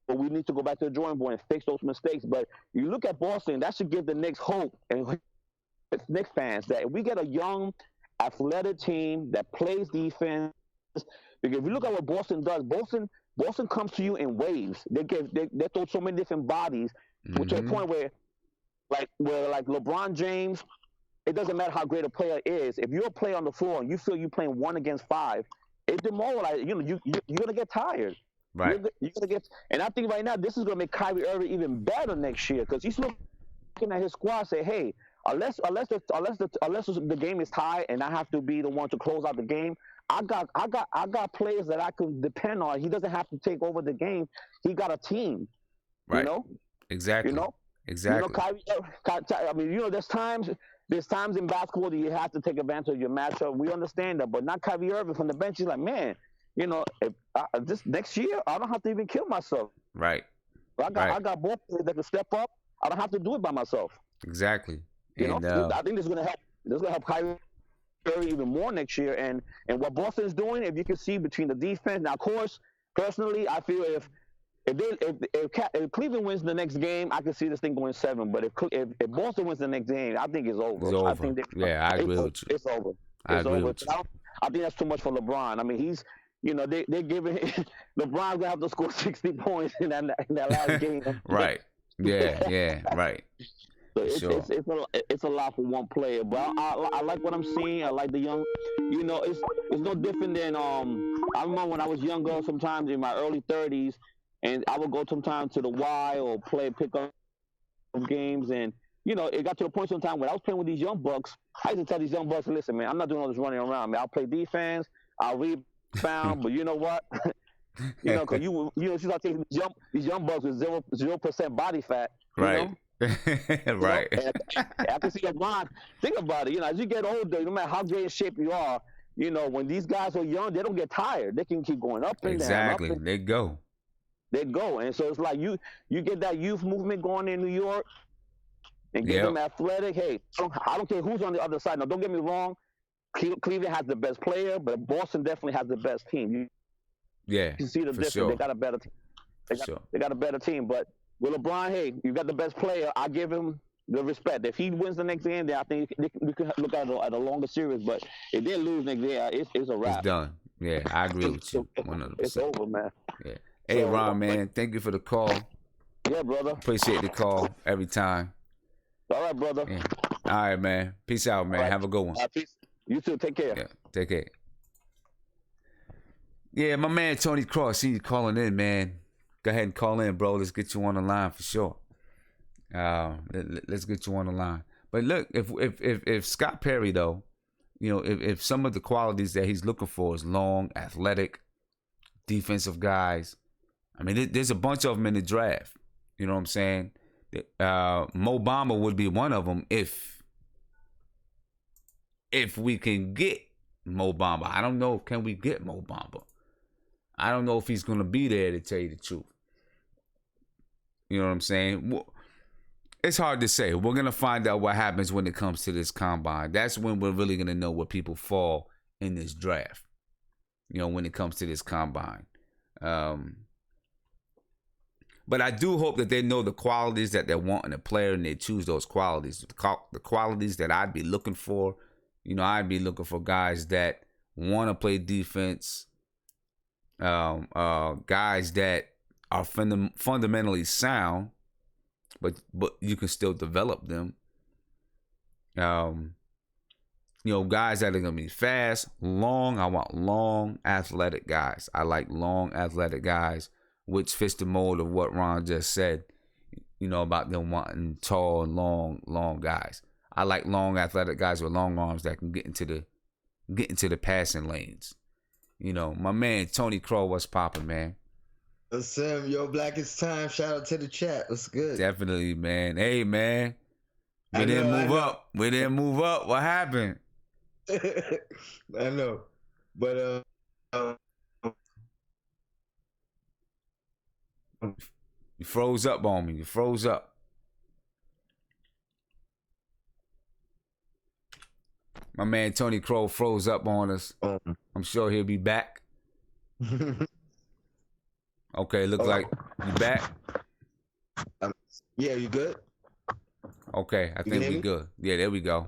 we need to go back to the drawing board and fix those mistakes." But you look at Boston, that should give the Knicks hope, and Knicks fans, that if we get a young, athletic team that plays defense. Because if you look at what Boston does, Boston comes to you in waves. They throw so many different bodies, to a point where LeBron James, it doesn't matter how great a player is. If you're a player on the floor and you feel you're playing 1 against 5, it demoralizes. You're gonna get tired. Right. You're gonna get. And I think right now this is gonna make Kyrie Irving even better next year, because he's looking at his squad, say, "Hey, unless the game is tied and I have to be the one to close out the game, I got players that I can depend on. He doesn't have to take over the game. He got a team." Right. Exactly. Exactly. Kyrie, there's times in basketball that you have to take advantage of your matchup. We understand that, but not Kyrie Irving from the bench. He's like, "Man, if this next year I don't have to even kill myself." Right. I got both players that can step up. I don't have to do it by myself. Exactly. I think this is gonna help. This is gonna help Kyrie even more next year. And what Boston is doing, if you can see between the defense. Now, of course, personally, I feel if Cleveland wins the next game, I can see this thing going 7. But if Boston wins the next game, I think it's over. It's over. I think I agree with you. It's over. I agree with you. I think that's too much for LeBron. I mean, he's, they're giving LeBron's gonna have to score 60 points in that last game. Right. Yeah. Right. So it's a lot for one player, but I like what I'm seeing. I like the young. It's no different than I remember when I was younger. Sometimes in my early 30s, and I would go sometimes to the Y or pick up games, and it got to a point sometimes when I was playing with these young bucks. I used to tell these young bucks, "Listen, man, I'm not doing all this running around. Man, I'll play defense. I'll rebound, but you know what? Because you start taking these young bucks with 0% body fat, right." Right. I can see LeBron. Think about it. As you get older, no matter how great in shape you are, when these guys are young, they don't get tired. They can keep going up and down. Exactly. They go. they go. And so it's like you get that youth movement going in New York and get them athletic. Hey, I don't care who's on the other side. Now, don't get me wrong. Cleveland has the best player, but Boston definitely has the best team. You can see the difference. Sure. They got a better team. They got a better team. But with LeBron, hey, you got the best player. I give him the respect. If he wins the next game, then I think we can look at a longer series. But if they lose next year, it's a wrap. It's done. Yeah, I agree with you 100%. It's over, man. Yeah. Hey, So, Ron, man, thank you for the call. Yeah, brother. Appreciate the call every time. All right, brother. Yeah. All right, man. Peace out, man. Right. Have a good one. Peace. You too. Take care. Yeah, take care. Yeah, my man Tony Cross, see you calling in, man. Go ahead and call in, bro. Let's get you on the line for sure. Let's get you on the line. But look, if Scott Perry, though, you know, if some of the qualities that he's looking for is long, athletic, defensive guys, I mean, there's a bunch of them in the draft. You know what I'm saying? Mo Bamba would be one of them if we can get Mo Bamba. I don't know, can we get Mo Bamba? I don't know if he's going to be there, to tell you the truth. You know what I'm saying? Well, it's hard to say. We're going to find out what happens when it comes to this combine. That's when we're really going to know where people fall in this draft. You know, when it comes to this combine. But I do hope that they know the qualities that they want in a player and they choose those qualities. The qualities that I'd be looking for. You know, I'd be looking for guys that want to play defense. Guys that are fundamentally sound, but you can still develop them. You know, guys that are gonna be fast, long. I want long, athletic guys. I like long, athletic guys, which fits the mold of what Ron just said. You know, about them wanting tall and long guys. I like long, athletic guys with long arms that can get into the passing lanes. You know, my man Tony Crow, what's popping, man? Sam, yo, Black, it's time. Shout out to the chat. What's good? Definitely, man. Hey, man. We didn't move up. We didn't move up. What happened? I know. But you froze up on me. You froze up. My man Tony Crow froze up on us. I'm sure he'll be back. Okay, looks like you back. Yeah, you good? Okay, I think we good. Yeah, there we go.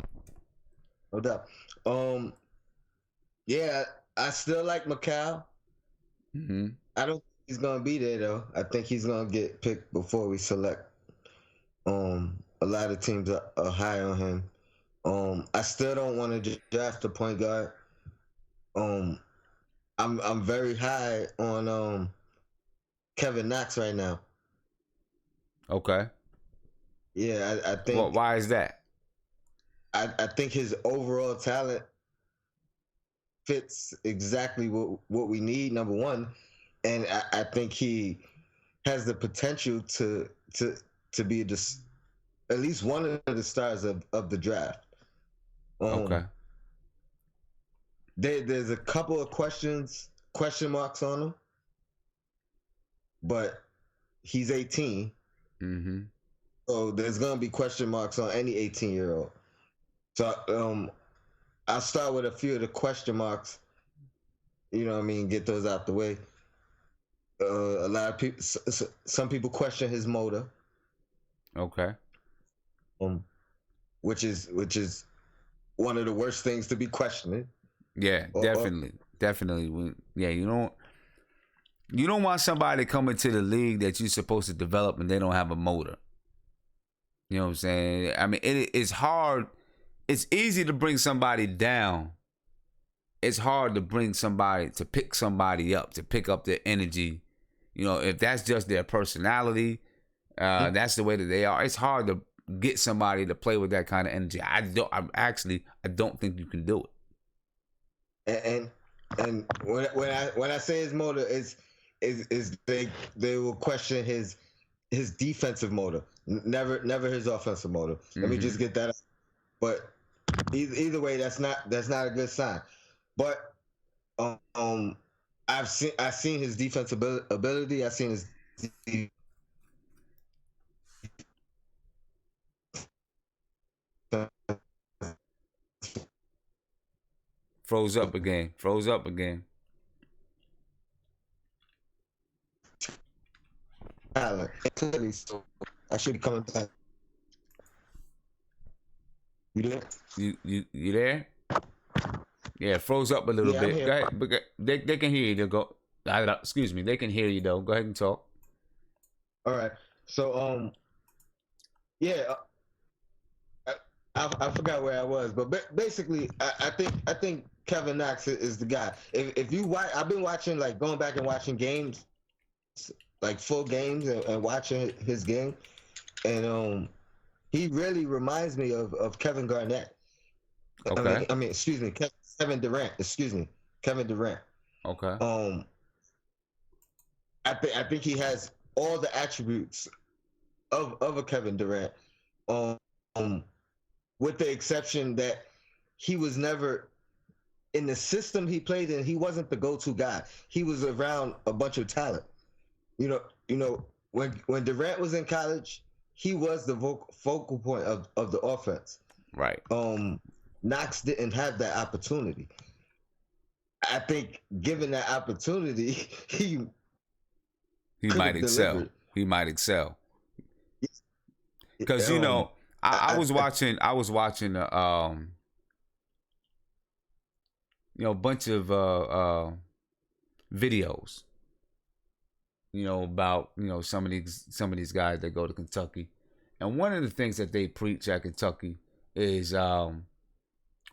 No doubt. Yeah, I still like Macau. Mm-hmm. I don't think he's gonna be there though. I think he's gonna get picked before we select. A lot of teams are high on him. I still don't want to draft a point guard. I'm very high on Kevin Knox right now. Okay. Yeah, I think. Well, why is that? I think his overall talent fits exactly what we need. Number one, and I think he has the potential to be at least one of the stars of the draft. Okay. There's a couple of question marks on him, but he's 18. Mm-hmm. So there's gonna be question marks on any 18-year-old. So I'll start with a few of the question marks. You know what I mean? Get those out the way. A lot of people, some people question his motor. Okay. Which is one of the worst things to be questioning. Yeah, definitely. Yeah, you don't want somebody coming to the league that you're supposed to develop and they don't have a motor. You know what I'm saying? I mean, it's hard. It's easy to bring somebody down. It's hard to pick somebody up, to pick up their energy. You know, if that's just their personality, that's the way that they are. It's hard to get somebody to play with that kind of energy. I don't think you can do it. And when I say his motor is they will question his defensive motor, never his offensive motor. Mm-hmm. Let me just get that out. But either way, that's not a good sign. But I've seen his defensive ability. I've seen his Froze up again. Froze up again. talent. Clearly, so I should be coming back. You there? You there? Yeah, froze up a little Yeah, I'm bit. here. Go ahead. But they can hear you. They'll go. Excuse me. They can hear you though. Go ahead and talk. All right. So yeah, I forgot where I was, but basically, I think Kevin Knox is the guy. If you watch, I've been watching, like, going back and watching games, like full games, and watching his game, and he really reminds me of Kevin Garnett. Okay. I mean, excuse me, Kevin Durant. Excuse me, Kevin Durant. Okay. I think he has all the attributes of a Kevin Durant. With the exception that he was never in the system he played in. He wasn't the go-to guy. He was around a bunch of talent. You know, when Durant was in college, he was the focal point of the offense. Right. Knox didn't have that opportunity. I think given that opportunity, he might excel. Delivered. He might excel. Because I was watching a bunch of videos, about some of these guys that go to Kentucky, and one of the things that they preach at Kentucky is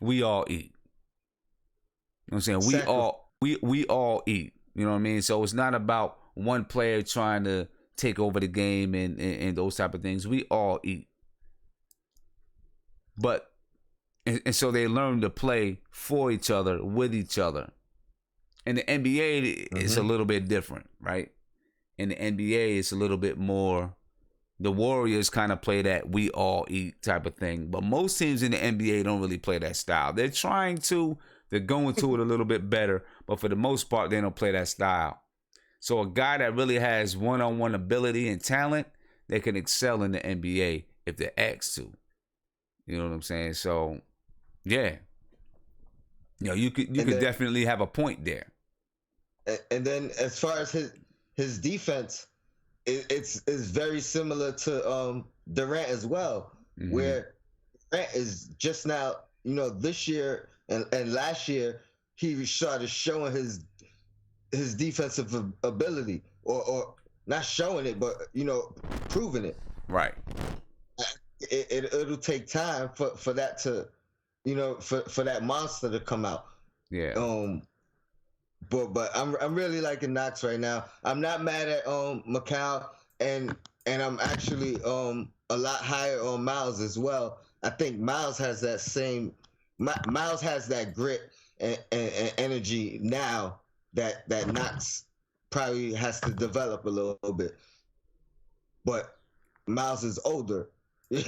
we all eat. You know what I'm saying? We all eat. You know what I mean? So it's not about one player trying to take over the game and those type of things. We all eat. But and so they learn to play for each other, with each other. In the NBA, it's a little bit different, right? In the NBA, it's a little bit more. The Warriors kind of play that we all eat type of thing. But most teams in the NBA don't really play that style. They're trying to. They're going to it a little bit better. But for the most part, they don't play that style. So a guy that really has one-on-one ability and talent, they can excel in the NBA if they're asked to. You know what I'm saying? So, yeah. You could definitely have a point there. And then as far as his defense, it's very similar to Durant as well, where Durant is just now, this year and last year, he started showing his defensive ability, or not showing it, but proving it. Right. It'll take time for that to, for that monster to come out. Yeah. But I'm really liking Knox right now. I'm not mad at Macau, and I'm actually a lot higher on Miles as well. I think Miles has that same. Miles has that grit and energy now that Knox probably has to develop a little bit. But Miles is older. You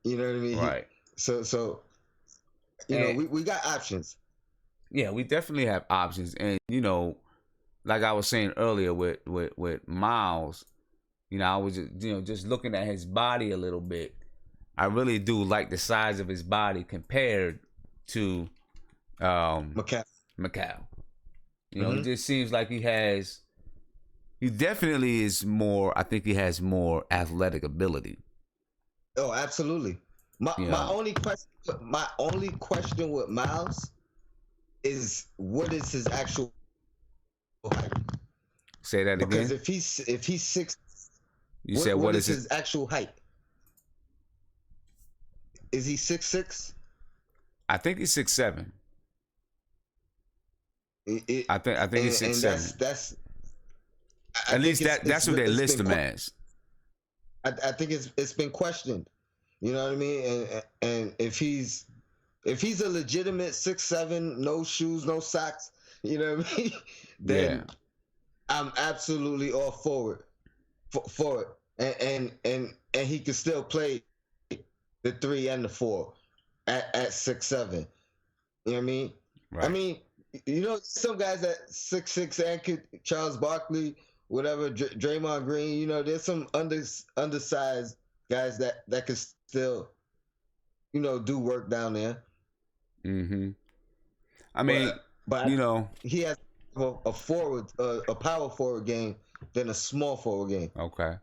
know what I mean? Right. So we got options. Yeah, we definitely have options. And, like I was saying earlier with Miles, I was just looking at his body a little bit. I really do like the size of his body compared to Macau. It just seems like he definitely is more, I think he has more athletic ability. Oh, absolutely. My only question with Miles is, what is his actual height? Say that again. Because if he's six, you said what is his actual height? Is he 6'6"? I think he's 6'7". I think he's 6'7". That's at least that's what they list him as. I think it's been questioned. You know what I mean? And if he's a legitimate 6'7", no shoes, no socks, you know what I mean? Then I'm absolutely all for it. And he can still play the 3 and the 4 at 6'7". You know what I mean? Right. I mean, some guys at 6'6" and Charles Barkley whatever. Draymond Green, you know, there's some undersized guys that could still, you know, do work down there. Mm-hmm. I mean, but you know, he has a forward, a power forward game than a small forward game. Okay.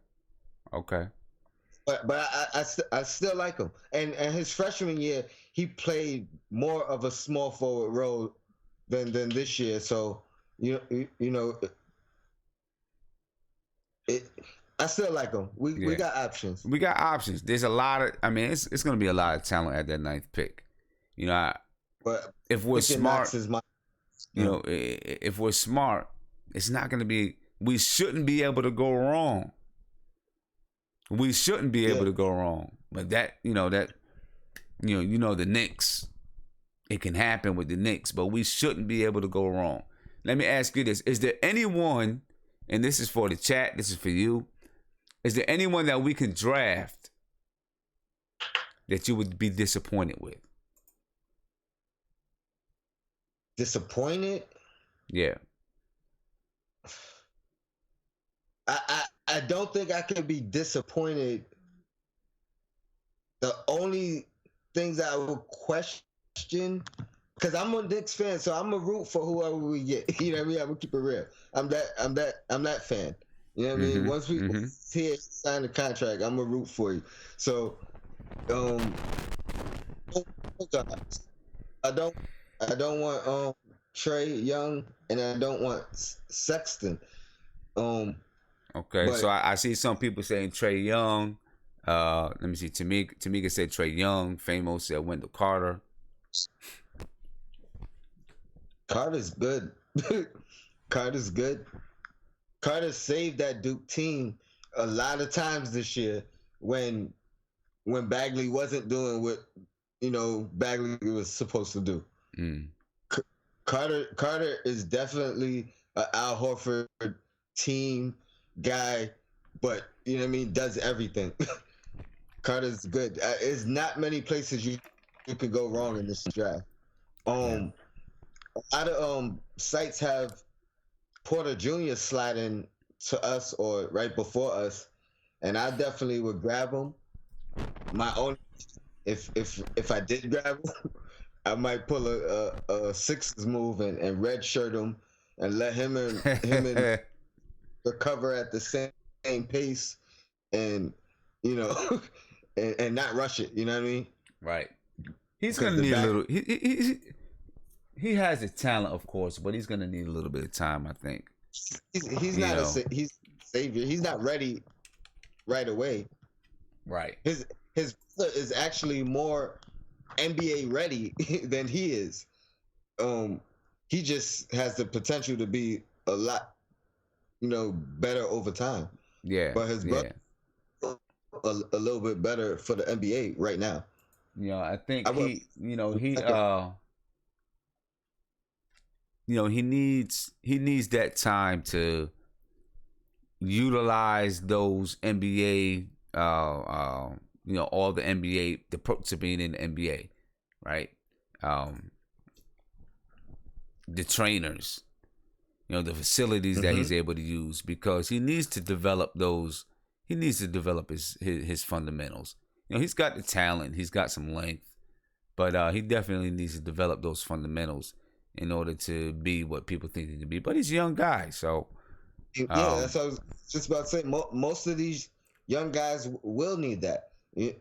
But I still like him. And his freshman year, he played more of a small forward role than this year. So you know, I still like him. We got options. We got options. There's a lot of. I mean, it's going to be a lot of talent at that 9th pick. You know, but if we're smart, you know, if we're smart, it's not going to be. We shouldn't be able to go wrong. We shouldn't be able to go wrong. But that, you know, the Knicks. It can happen with the Knicks, but we shouldn't be able to go wrong. Let me ask you this: is there anyone, and this is for the chat, this is for you, is there anyone that we can draft that you would be disappointed with? Disappointed? Yeah. I don't think I can be disappointed. The only things I would question, because I'm a Knicks fan, so I'm gonna root for whoever we get. You know what I mean? I'm gonna keep it real. I'm that fan. You know what I mean? Once we here sign the contract, I'm gonna root for you. So, I don't want Trey Young, and I don't want Sexton. Okay, so I see some people saying Trey Young. Let me see. Tamika said Trey Young. Famo said Wendell Carter. Carter's good. Carter's good. Carter saved that Duke team a lot of times this year when Bagley wasn't doing what, you know, Bagley was supposed to do. Carter is definitely an Al Horford team guy, but you know what I mean, does everything. Carter's good. There's not many places you could go wrong in this draft. A lot of sites have Porter Jr. sliding to us or right before us, and I definitely would grab him. My own, if I did grab him, I might pull a Sixers move and redshirt him and let him and recover at the same pace, and you know, and not rush it. You know what I mean? Right. He's gonna need a little. He has the talent, of course, but he's gonna need a little bit of time, I think. He's not he's savior. He's not ready right away. Right. His brother is actually more NBA ready than he is. He just has the potential to be a lot, you know, better over time. Yeah. But his brother a little bit better for the NBA right now. You know, I think he needs that time to utilize those NBA, all the NBA, the perks of being in the NBA, right? The trainers, the facilities that he's able to use, because he needs to develop those. He needs to develop his fundamentals. He's got the talent, he's got some length, but he definitely needs to develop those fundamentals in order to be what people think he can be. But he's a young guy, so that's what I was just about to say. Most of these young guys will need that. Your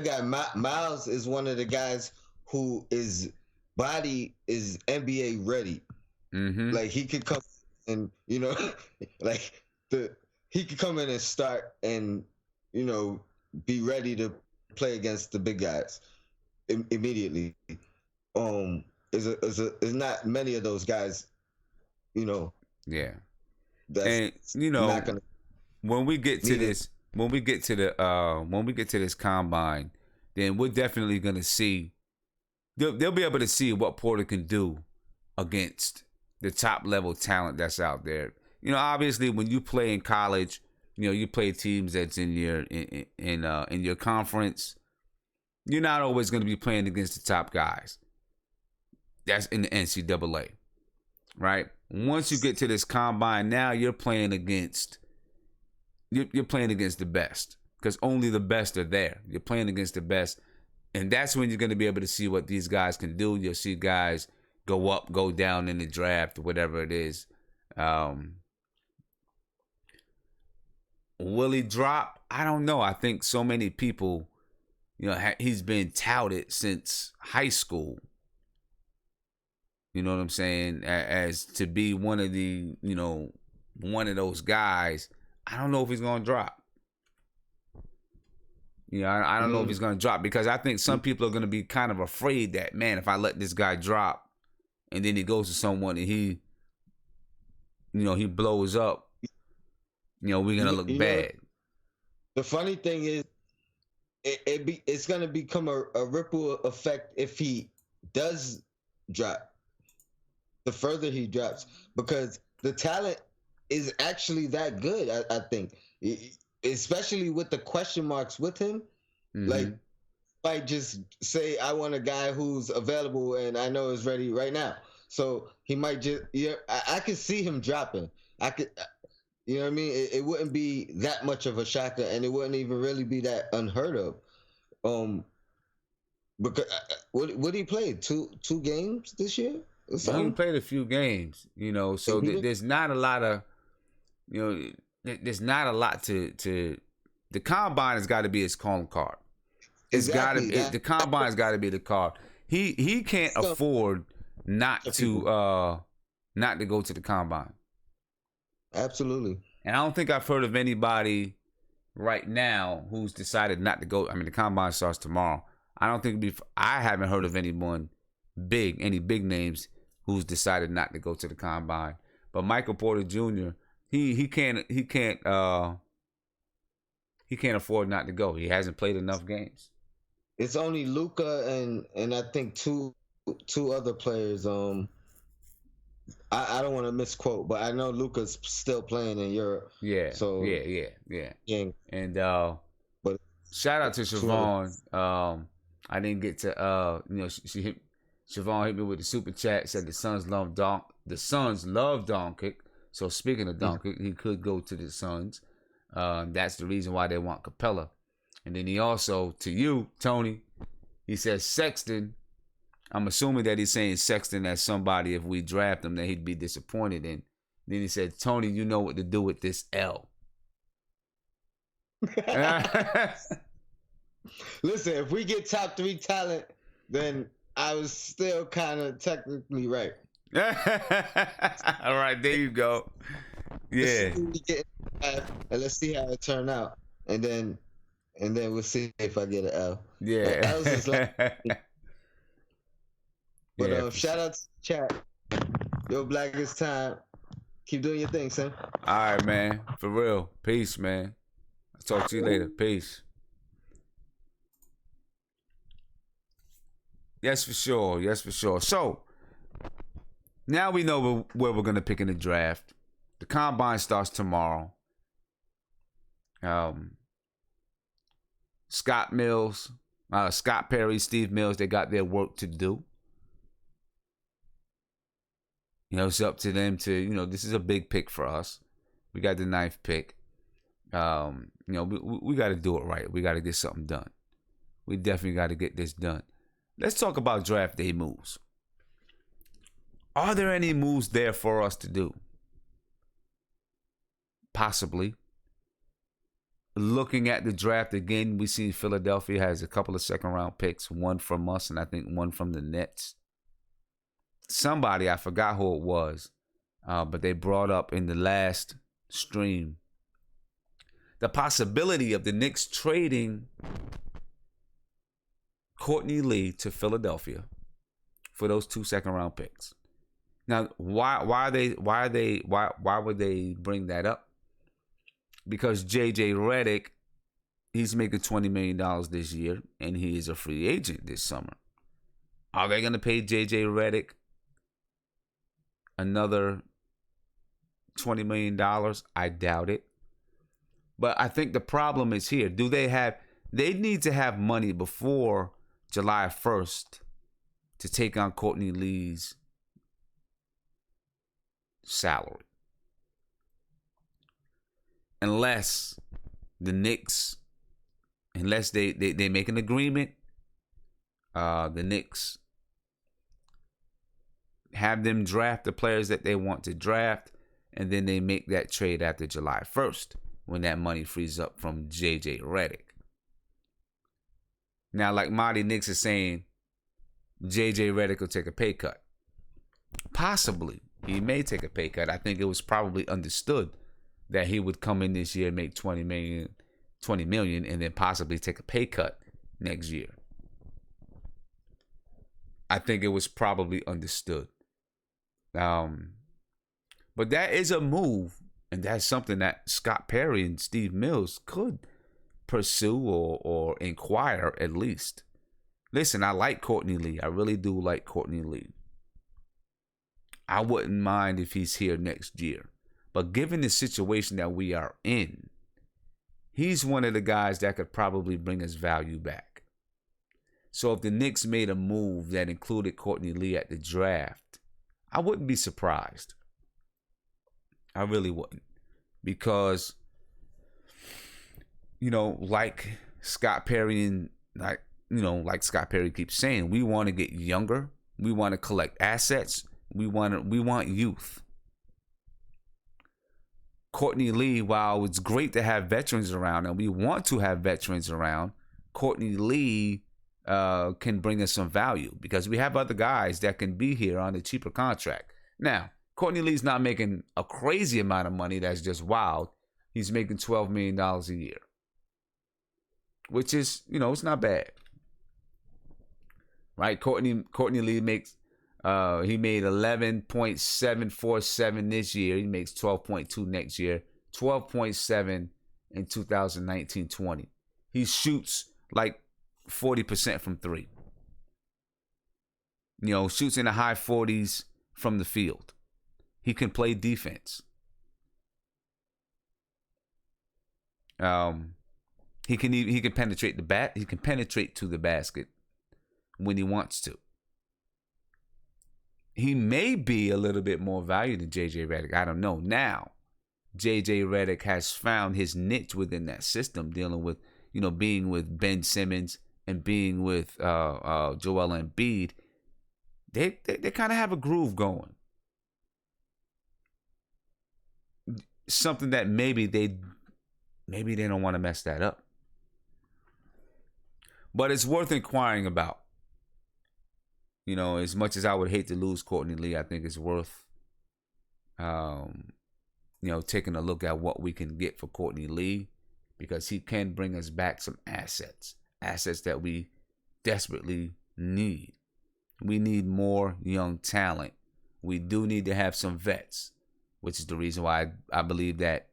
guy Miles is one of the guys who is body is NBA ready. Like he could come and he could come in and start and be ready to play against the big guys immediately. There's not many of those guys, Yeah. That's and when we get to this, when we get to this combine, then we're definitely gonna see. They'll be able to see what Porter can do against the top level talent that's out there. Obviously, when you play in college, you play teams that's in your conference. You're not always going to be playing against the top guys. That's in the NCAA. right? Once you get to this combine, now you're playing against the best, because only the best are there. You're playing against the best, and that's when you're going to be able to see what these guys can do. You'll see guys go up, go down in the draft, whatever it is. Will he drop? I don't know. I think so many people, he's been touted since high school. You know what I'm saying? As to be one of those guys. I don't know if he's going to drop. I don't know if he's going to drop, because I think some people are going to be kind of afraid that, man, if I let this guy drop and then he goes to someone and he blows up, we're going to look bad. The funny thing is, it's going to become a ripple effect if he does drop. The further he drops, because the talent is actually that good, I think. Especially with the question marks with him. Mm-hmm. Like, might just say, I want a guy who's available and I know is ready right now. So he might just, I could see him dropping. I could, you know what I mean? It wouldn't be that much of a shocker, and it wouldn't even really be that unheard of. Because what did he play? Two games this year? He only played a few games, so there's not a lot of, there's not a lot to the combine has got to be his calling card. The combine's got to be the card. He can't afford not to go to the combine. Absolutely. And I don't think I've heard of anybody right now who's decided not to go. I mean, the combine starts tomorrow. I haven't heard of any big names who's decided not to go to the combine. But Michael Porter Jr., he can't afford not to go. He hasn't played enough games. It's only Luka and I think two other players. I don't want to misquote, but I know Luka's still playing in Europe. Yeah. So yeah. And but shout out to Siobhan. I didn't get to Siobhan hit me with the super chat, said the Suns love Doncic. So speaking of Doncic, he could go to the Suns. That's the reason why they want Capella. And then he also, to you, Tony, he says Sexton. I'm assuming that he's saying Sexton as somebody, if we draft him, that he'd be disappointed in. Then he said, Tony, you know what to do with this L. Listen, if we get top 3 talent, then I was still kind of technically right. All right, there you go. Yeah. Let's see how it turn out, and then we'll see if I get an L. Yeah. L's is like, but shout out to chat. Yo, Black, it's time. Keep doing your thing, son. All right, man. For real. Peace, man. I'll talk to you later. Peace. Yes, for sure. So, now we know where we're going to pick in the draft. The combine starts tomorrow. Scott Perry, Steve Mills, they got their work to do. It's up to them to, this is a big pick for us. We got the 9th pick. We got to do it right. We got to get something done. We definitely got to get this done. Let's talk about draft day moves. Are there any moves there for us to do? Possibly. Looking at the draft again, we see Philadelphia has a couple of second-round picks, one from us and I think one from the Nets. Somebody, I forgot who it was, but they brought up in the last stream the possibility of the Knicks trading Courtney Lee to Philadelphia for those 2 second-round picks. Now, why would they bring that up? Because JJ Redick, he's making $20 million this year, and he is a free agent this summer. Are they going to pay JJ Redick another $20 million? I doubt it. But I think the problem is here. They need to have money before July 1st to take on Courtney Lee's salary. Unless the Knicks, unless they make an agreement, the Knicks have them draft the players that they want to draft, and then they make that trade after July 1st when that money frees up from JJ Redick. Now, like Marty Knicks is saying, JJ Redick will take a pay cut. Possibly. He may take a pay cut. I think it was probably understood that he would come in this year and make $20 million and then possibly take a pay cut next year. I think it was probably understood. But that is a move, and that's something that Scott Perry and Steve Mills could pursue or inquire at least. Listen, I like Courtney Lee. I really do like Courtney Lee. I wouldn't mind if he's here next year. But given the situation that we are in, he's one of the guys that could probably bring us value back. So if the Knicks made a move that included Courtney Lee at the draft, I wouldn't be surprised. I really wouldn't. Because, like Scott Perry and like Scott Perry keeps saying, we want to get younger. We want to collect assets. We want youth. Courtney Lee, while it's great to have veterans around, and we want to have veterans around, Courtney Lee can bring us some value because we have other guys that can be here on a cheaper contract. Now, Courtney Lee's not making a crazy amount of money that's just wild. He's making $12 million a year, which is, it's not bad. Right? Courtney Lee makes, he made 11.747 this year. He makes 12.2 next year, 12.7 in 2019-20. He shoots like 40% from three. Shoots in the high 40s from the field. He can play defense. He can penetrate the bat. He can penetrate to the basket when he wants to. He may be a little bit more value than JJ Redick. I don't know. Now, JJ Redick has found his niche within that system, dealing with, being with Ben Simmons and being with Joel Embiid. They kind of have a groove going. Something that maybe they don't want to mess that up. But it's worth inquiring about. As much as I would hate to lose Courtney Lee, I think it's worth, taking a look at what we can get for Courtney Lee, because he can bring us back some assets that we desperately need. We need more young talent. We do need to have some vets, which is the reason why I believe that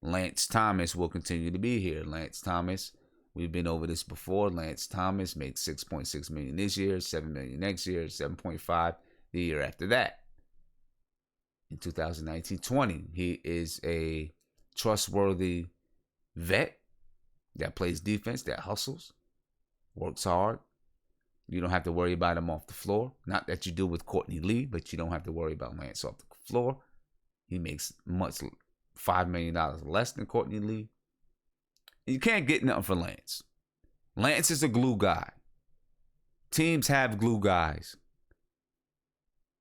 Lance Thomas will continue to be here. Lance Thomas, we've been over this before. Lance Thomas makes $6.6 million this year, $7 million next year, $7.5 the year after that. In 2019-20, he is a trustworthy vet that plays defense, that hustles, works hard. You don't have to worry about him off the floor. Not that you do with Courtney Lee, but you don't have to worry about Lance off the floor. He makes $5 million less than Courtney Lee. You can't get nothing for Lance. Lance is a glue guy. Teams have glue guys,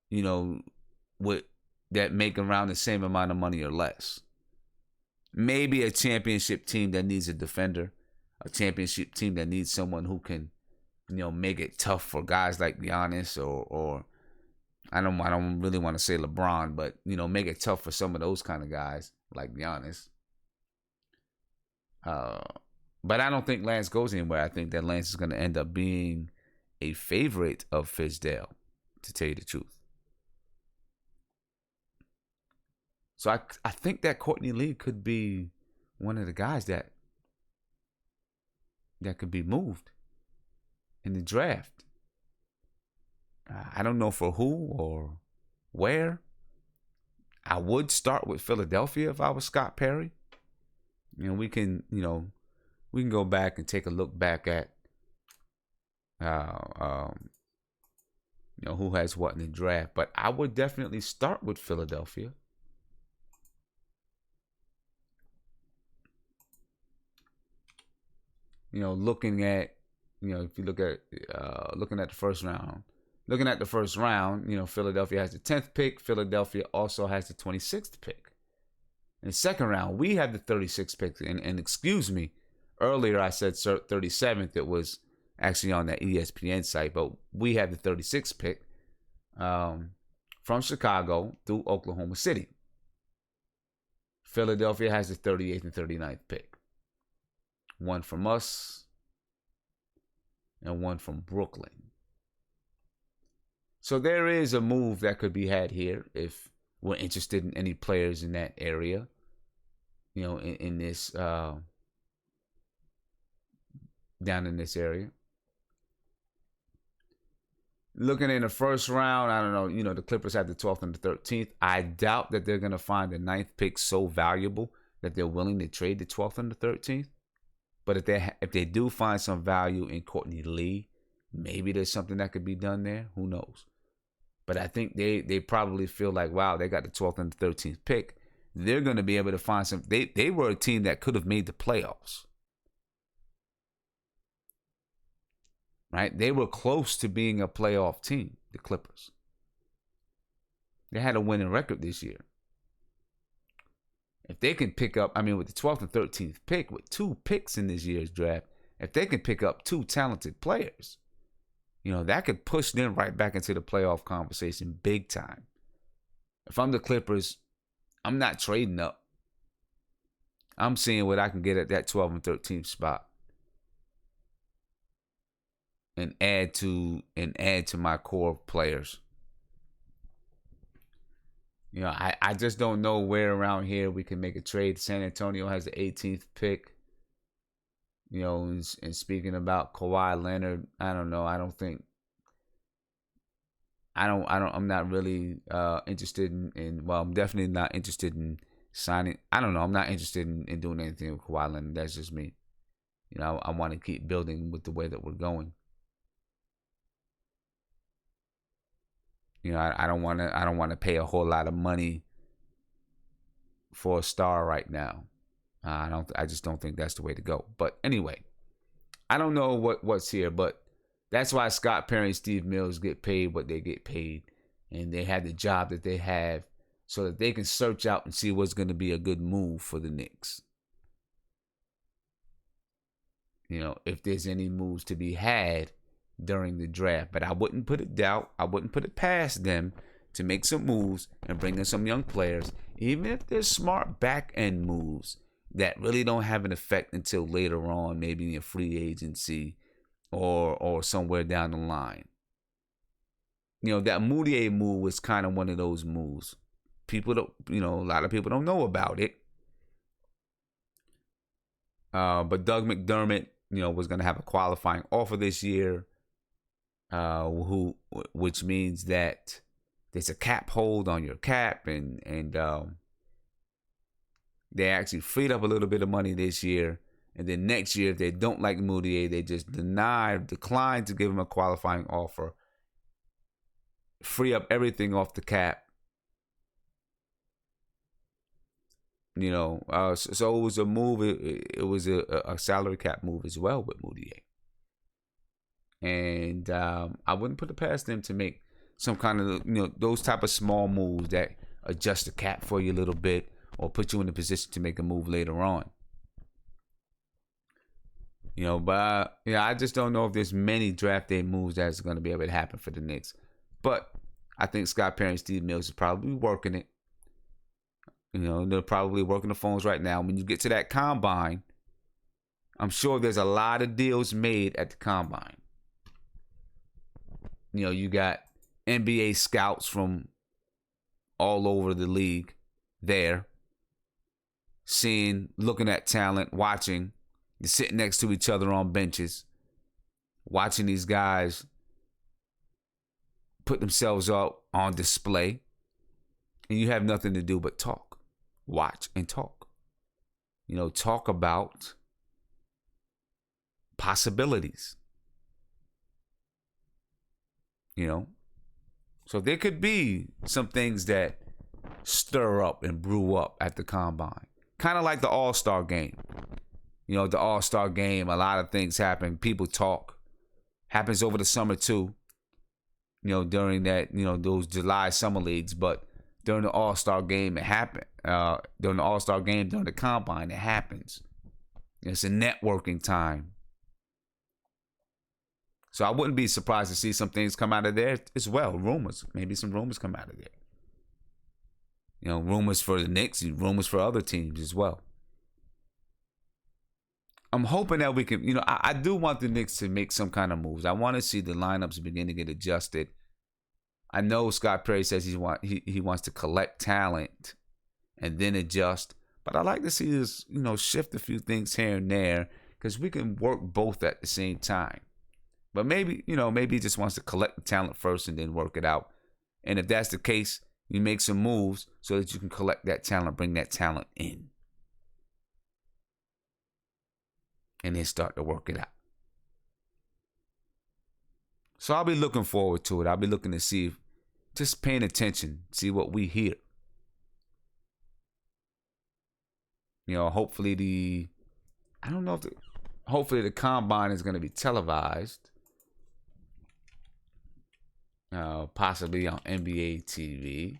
with that make around the same amount of money or less. Maybe a championship team that needs a defender, a championship team that needs someone who can, make it tough for guys like Giannis or I don't really want to say LeBron, but make it tough for some of those kind of guys like Giannis. But I don't think Lance goes anywhere. I think that Lance is going to end up being a favorite of Fizdale, to tell you the truth. So I think that Courtney Lee could be one of the guys that could be moved in the draft. I don't know for who or where. I would start with Philadelphia if I was Scott Perry. We can go back and take a look back at who has what in the draft. But I would definitely start with Philadelphia. looking at, if you look at looking at the first round, Philadelphia has the 10th pick. Philadelphia also has the 26th pick. In the second round, we have the 36th pick. And excuse me, earlier I said 37th. It was actually on that ESPN site, but we have the 36th pick from Chicago through Oklahoma City. Philadelphia has the 38th and 39th pick. One from us and one from Brooklyn. So there is a move that could be had here if we're interested in any players in that area. In this down in this area. Looking in the first round, I don't know. The Clippers have the 12th and the 13th. I doubt that they're going to find the 9th pick so valuable that they're willing to trade the 12th and the 13th. But if they do find some value in Courtney Lee, maybe there's something that could be done there. Who knows? But I think they probably feel like, wow, they got the 12th and the 13th pick. They're going to be able to find some. They were a team that could have made the playoffs. Right? They were close to being a playoff team, the Clippers. They had a winning record this year. If they can pick up, with the 12th and 13th pick, with 2 picks in this year's draft, if they can pick up 2 talented players, that could push them right back into the playoff conversation big time. If I'm the Clippers, I'm not trading up. I'm seeing what I can get at that 12th and 13th spot. And add to my core players. I just don't know where around here we can make a trade. San Antonio has the 18th pick. And speaking about Kawhi Leonard, I don't know. I'm not really interested I'm definitely not interested in signing. I don't know. I'm not interested in doing anything with Kawhi Leonard. That's just me. I want to keep building with the way that we're going. I don't want to pay a whole lot of money for a star right now. I just don't think that's the way to go. But anyway, I don't know what's here, but that's why Scott Perry and Steve Mills get paid what they get paid, and they have the job that they have, so that they can search out and see what's going to be a good move for the Knicks. If there's any moves to be had during the draft. But I wouldn't put it past them to make some moves and bring in some young players, even if they're smart back end moves that really don't have an effect until later on, maybe in free agency or somewhere down the line. That Moutier move was kind of one of those moves. People don't, a lot of people don't know about it. But Doug McDermott, was going to have a qualifying offer this year. Which means that there's a cap hold on your cap, and they actually freed up a little bit of money this year, and then next year if they don't like Moutier, they just decline to give him a qualifying offer, free up everything off the cap. So it was a move. It was a salary cap move as well with Moutier. And I wouldn't put it past them to make some kind of, those type of small moves that adjust the cap for you a little bit or put you in a position to make a move later on. But I just don't know if there's many draft day moves that's going to be able to happen for the Knicks. But I think Scott Perry and Steve Mills is probably working it. They're probably working the phones right now. When you get to that combine, I'm sure there's a lot of deals made at the combine. You got NBA scouts from all over the league there, looking at talent, watching. You're sitting next to each other on benches, watching these guys put themselves up on display, and you have nothing to do but talk, watch, and talk. Talk about possibilities. So there could be some things that stir up and brew up at the combine. Kind of like the All-Star game. You know, the All-Star game, a lot of things happen. People talk. Happens over the summer too. You know, during that, you know, those July summer leagues. But during the All-Star game, it happened. During the All-Star game, during the combine, it happens. It's a networking time. So I wouldn't be surprised to see some things come out of there as well. Rumors. Maybe some rumors come out of there. You know, rumors for the Knicks, rumors for other teams as well. I'm hoping that we can, you know, I do want the Knicks to make some kind of moves. I want to see the lineups begin to get adjusted. I know Scott Perry says he wants to collect talent and then adjust. But I like to see us, you know, shift a few things here and there because we can work both at the same time. But maybe, you know, maybe he just wants to collect the talent first and then work it out. And if that's the case, you make some moves so that you can collect that talent, bring that talent in. And then start to work it out. So I'll be looking forward to it. I'll be looking to see, just paying attention, see what we hear. You know, hopefully hopefully the combine is going to be televised. Possibly on NBA TV.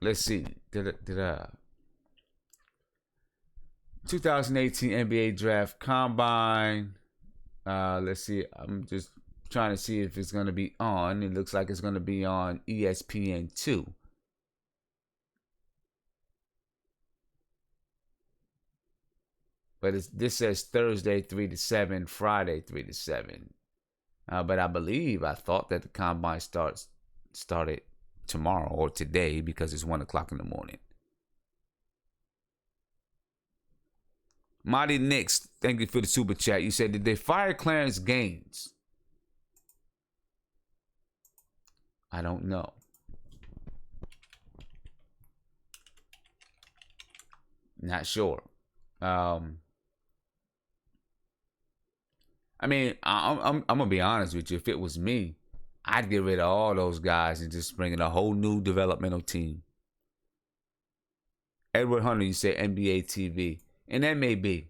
Let's see. 2018 NBA Draft Combine. Let's see. I'm just trying to see if it's going to be on. It looks like it's going to be on ESPN2. But this says Thursday 3 to 7, Friday 3 to 7. But I thought that the combine started tomorrow or today because it's 1 o'clock in the morning. Mighty Knicks, thank you for the super chat. You said, did they fire Clarence Gaines? I don't know. Not sure. I mean, I'm gonna be honest with you. If it was me, I'd get rid of all those guys and just bring in a whole new developmental team. Edward Hunter, you say NBA TV, and that may be.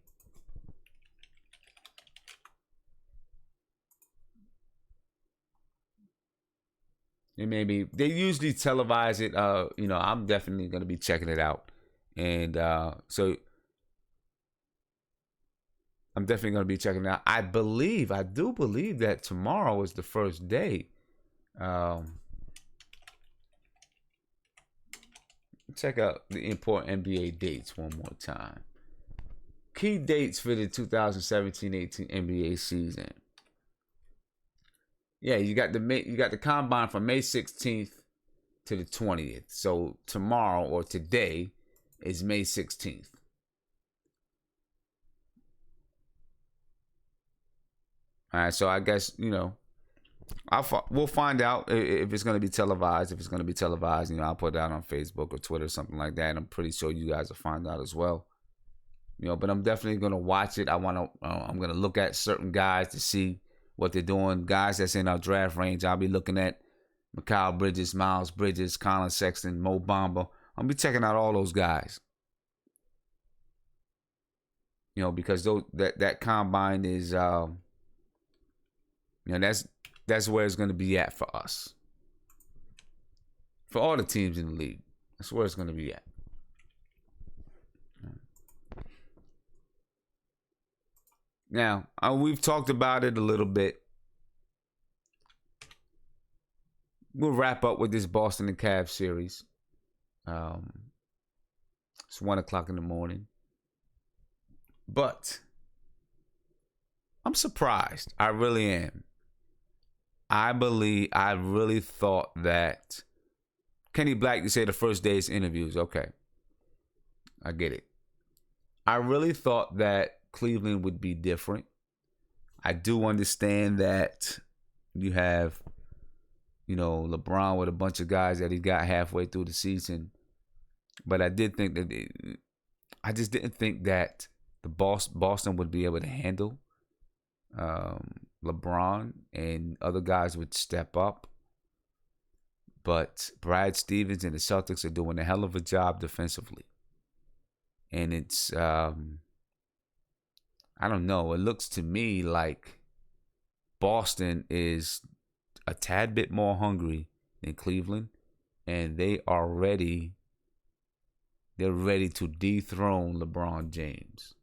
It may be. They usually televise it. You know, I'm definitely gonna be checking it out, and so. I'm definitely going to be checking it out. I do believe that tomorrow is the first day. Check out the important NBA dates one more time. Key dates for the 2017-18 NBA season. Yeah, you got the combine from May 16th to the 20th. So tomorrow or today is May 16th. All right, so I guess, you know, we'll find out if it's going to be televised. If it's going to be televised, you know, I'll put it out on Facebook or Twitter or something like that. And I'm pretty sure you guys will find out as well. You know, but I'm definitely going to watch it. I'm going to look at certain guys to see what they're doing. Guys that's in our draft range, I'll be looking at Mikal Bridges, Miles Bridges, Colin Sexton, Mo Bamba. I'll be checking out all those guys. You know, because that combine is... you know, that's where it's going to be at for us. For all the teams in the league. That's where it's going to be at. Now, we've talked about it a little bit. We'll wrap up with this Boston and Cavs series. It's 1 o'clock in the morning. But I'm surprised. I really am. I really thought that Kenny Black, you say the first day's interviews. Okay. I get it. I really thought that Cleveland would be different. I do understand that you have, you know, LeBron with a bunch of guys that he got halfway through the season. But I did think that I just didn't think that the Boston would be able to handle LeBron, and other guys would step up. But Brad Stevens and the Celtics are doing a hell of a job defensively. And it's, I don't know, it looks to me like Boston is a tad bit more hungry than Cleveland. And they're ready to dethrone LeBron James.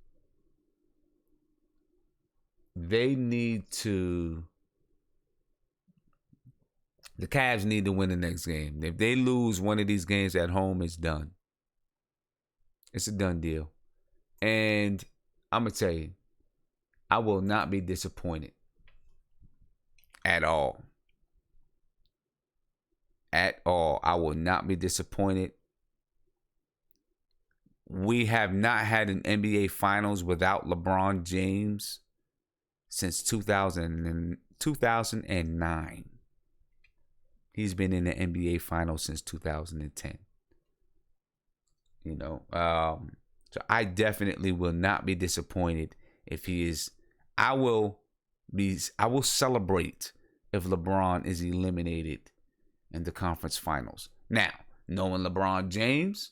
The Cavs need to win the next game. If they lose one of these games at home, it's done. It's a done deal. And I'm going to tell you, I will not be disappointed at all. At all. I will not be disappointed. We have not had an NBA Finals without LeBron James since 2009. He's been in the NBA Finals since 2010. So I definitely will not be disappointed if he is. I will celebrate if LeBron is eliminated in the conference finals. Now, knowing LeBron James,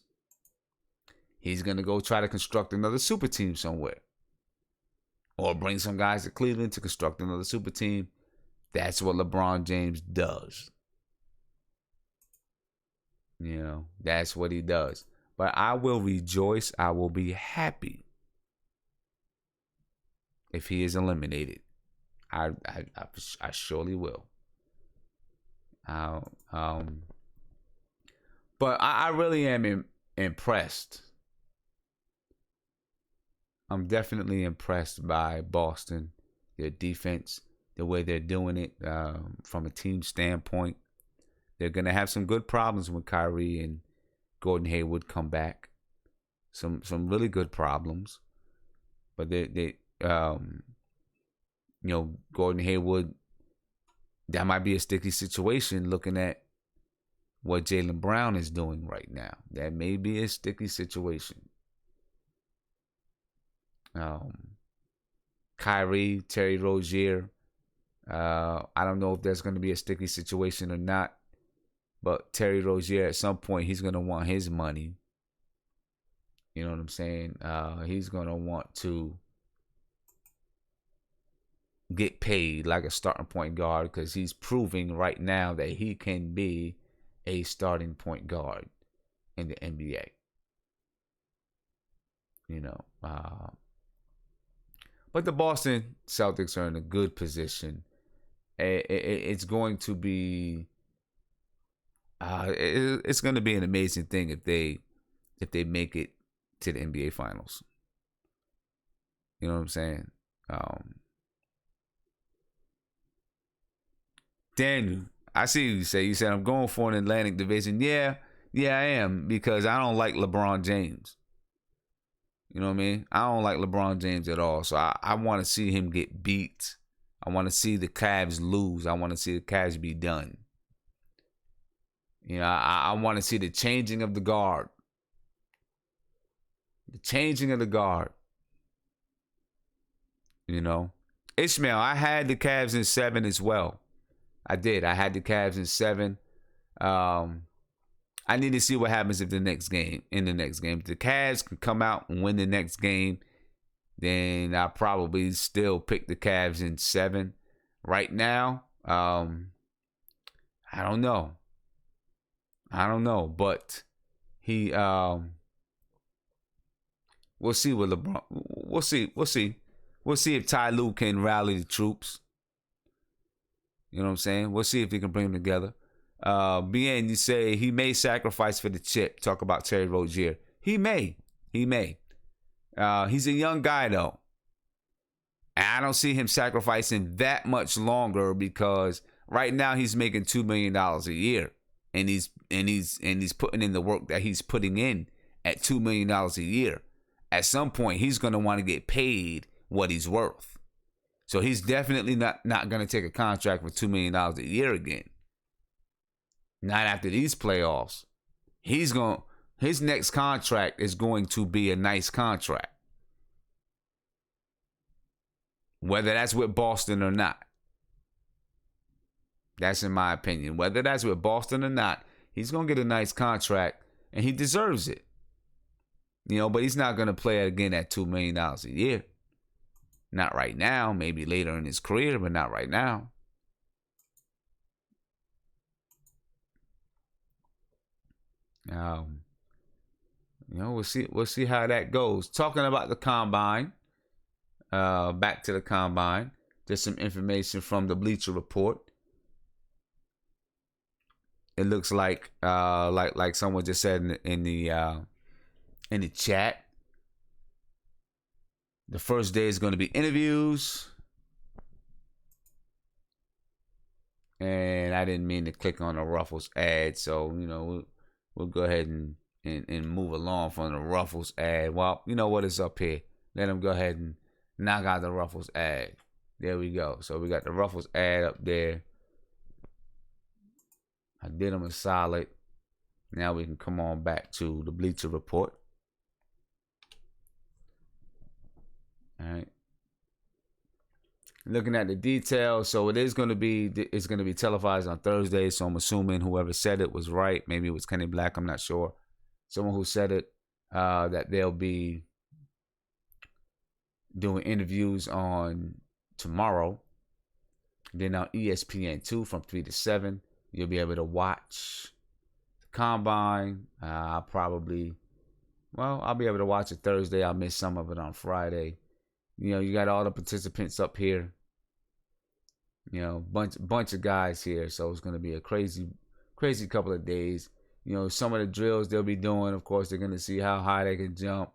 he's going to go try to construct another super team somewhere. Or bring some guys to Cleveland to construct another super team. That's what LeBron James does. That's what he does. But I will rejoice. I will be happy if he is eliminated. I surely will. But I really am impressed. I'm definitely impressed by Boston, their defense, the way they're doing it from a team standpoint. They're going to have some good problems when Kyrie and Gordon Hayward come back. Some really good problems. But Gordon Hayward, that might be a sticky situation looking at what Jaylen Brown is doing right now. That may be a sticky situation. Kyrie, Terry Rozier. I don't know if that's going to be a sticky situation or not. But Terry Rozier, at some point, he's going to want his money. You know what I'm saying? He's going to want to get paid like a starting point guard because he's proving right now that he can be a starting point guard in the NBA. But the Boston Celtics are in a good position. It's going to be it's going to be an amazing thing if they make it to the NBA Finals. You know what I'm saying? Daniel, I see you say. You said I'm going for an Atlantic Division. Yeah, I am because I don't like LeBron James. You know what I mean? I don't like LeBron James at all. So I want to see him get beat. I want to see the Cavs lose. I want to see the Cavs be done. I want to see the changing of the guard. The changing of the guard. Ishmael, I had the Cavs in 7 as well. I did. I had the Cavs in 7. I need to see what happens in the next game. If the Cavs can come out and win the next game, then I'll probably still pick the Cavs in 7. Right now, I don't know. But he, we'll see with LeBron. We'll see. We'll see if Ty Lue can rally the troops. You know what I'm saying? We'll see if he can bring them together. BN, you say he may sacrifice for the chip. Talk about Terry Rozier. He may. He's a young guy though. And I don't see him sacrificing that much longer because right now he's making $2 million a year. And he's putting in the work that he's putting in at $2 million a year. At some point, he's going to want to get paid what he's worth. So he's definitely not going to take a contract for $2 million a year again. Not after these playoffs. His next contract is going to be a nice contract. Whether that's with Boston or not. That's in my opinion. Whether that's with Boston or not, he's going to get a nice contract, and he deserves it. But he's not going to play again at $2 million a year. Not right now. Maybe later in his career, but not right now. We'll see how that goes. Talking about the combine, back to the combine. Just some information from the Bleacher Report. It looks like someone just said in the chat. The first day is going to be interviews. And I didn't mean to click on the Ruffles ad, so we'll go ahead and move along from the Ruffles ad. Well, you know what is up here. Let them go ahead and knock out the Ruffles ad. There we go. So we got the Ruffles ad up there. I did them a solid. Now we can come on back to the Bleacher Report. All right. Looking at the details, so it's going to be televised on Thursday. So I'm assuming whoever said it was right. Maybe it was Kenny Black. I'm not sure. Someone who said it, that they'll be doing interviews on tomorrow. Then on ESPN2 from 3 to 7, you'll be able to watch the combine. I'll be able to watch it Thursday. I'll miss some of it on Friday. You got all the participants up here. Bunch of guys here. So it's going to be a crazy couple of days. Some of the drills they'll be doing, of course, they're going to see how high they can jump.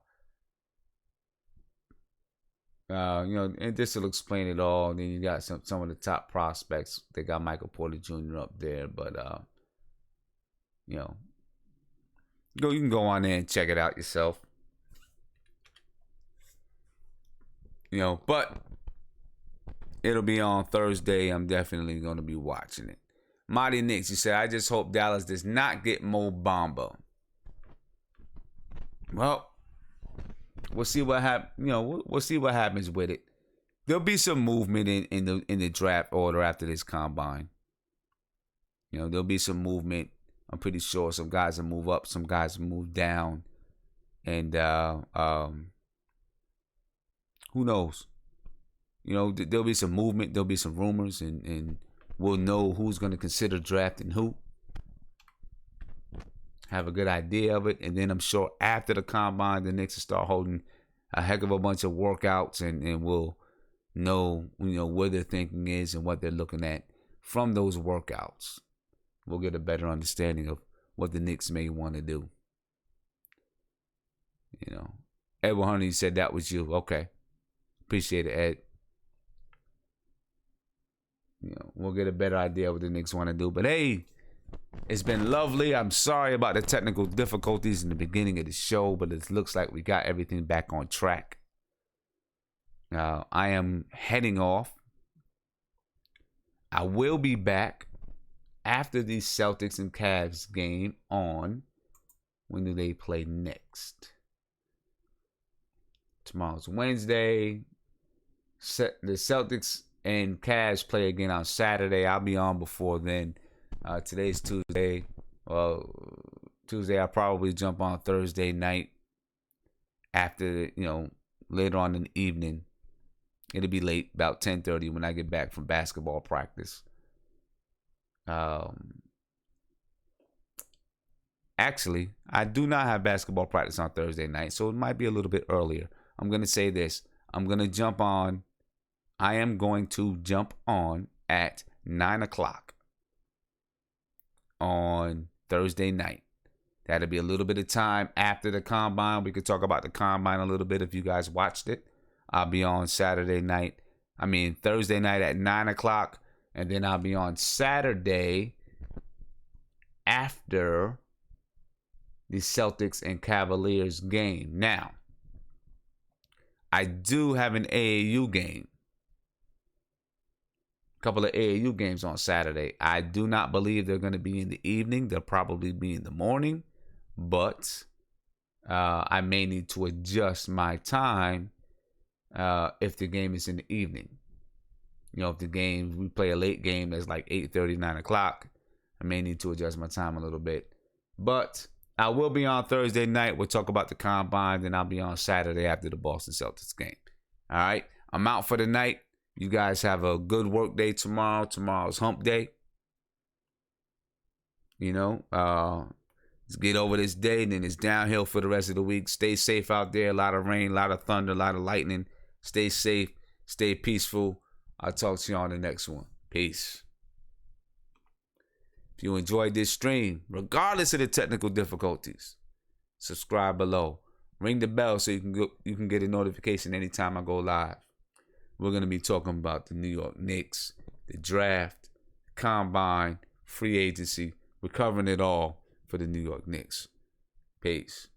And this will explain it all. And then you got some of the top prospects. They got Michael Porter Jr. up there, but you can go on there and check it out yourself. But it'll be on Thursday. I'm definitely going to be watching it. Mighty Knicks, you said, I just hope Dallas does not get Mo Bamba. Well, we'll see what happens. We'll see what happens with it. There'll be some movement in the draft order after this combine. There'll be some movement. I'm pretty sure some guys will move up, some guys will move down, and who knows? There'll be some movement. There'll be some rumors, and we'll know who's going to consider drafting who. Have a good idea of it, and then I'm sure after the combine, the Knicks will start holding a heck of a bunch of workouts, and we'll know where their thinking is and what they're looking at from those workouts. We'll get a better understanding of what the Knicks may want to do. Edward Honey said that was you. Okay. Appreciate it, Ed. We'll get a better idea what the Knicks want to do. But hey, it's been lovely. I'm sorry about the technical difficulties in the beginning of the show, but it looks like we got everything back on track. I am heading off. I will be back after the Celtics and Cavs game on. When do they play next? Tomorrow's Wednesday. The Celtics and Cavs play again on Saturday. I'll be on before then. Today's Tuesday. Well, Tuesday I'll probably jump on Thursday night. After, later on in the evening. It'll be late, about 10:30 when I get back from basketball practice. Actually, I do not have basketball practice on Thursday night, so it might be a little bit earlier. I'm going to say this. I am going to jump on at 9 o'clock on Thursday night. That'll be a little bit of time after the combine. We could talk about the combine a little bit if you guys watched it. I'll be on Thursday night at 9 o'clock. And then I'll be on Saturday after the Celtics and Cavaliers game. Now, I do have an AAU game. A couple of AAU games on Saturday. I do not believe they're going to be in the evening. They'll probably be in the morning. But I may need to adjust my time if the game is in the evening. You know, if we play a late game that's like 8:30, 9 o'clock, I may need to adjust my time a little bit. But I will be on Thursday night. We'll talk about the combine. Then I'll be on Saturday after the Boston Celtics game. All right. I'm out for the night. You guys have a good work day tomorrow. Tomorrow's hump day. You know, let's get over this day, and then it's downhill for the rest of the week. Stay safe out there. A lot of rain, a lot of thunder, a lot of lightning. Stay safe. Stay peaceful. I'll talk to you on the next one. Peace. If you enjoyed this stream, regardless of the technical difficulties, subscribe below. Ring the bell so you can get a notification anytime I go live. We're going to be talking about the New York Knicks, the draft, combine, free agency. We're covering it all for the New York Knicks. Peace.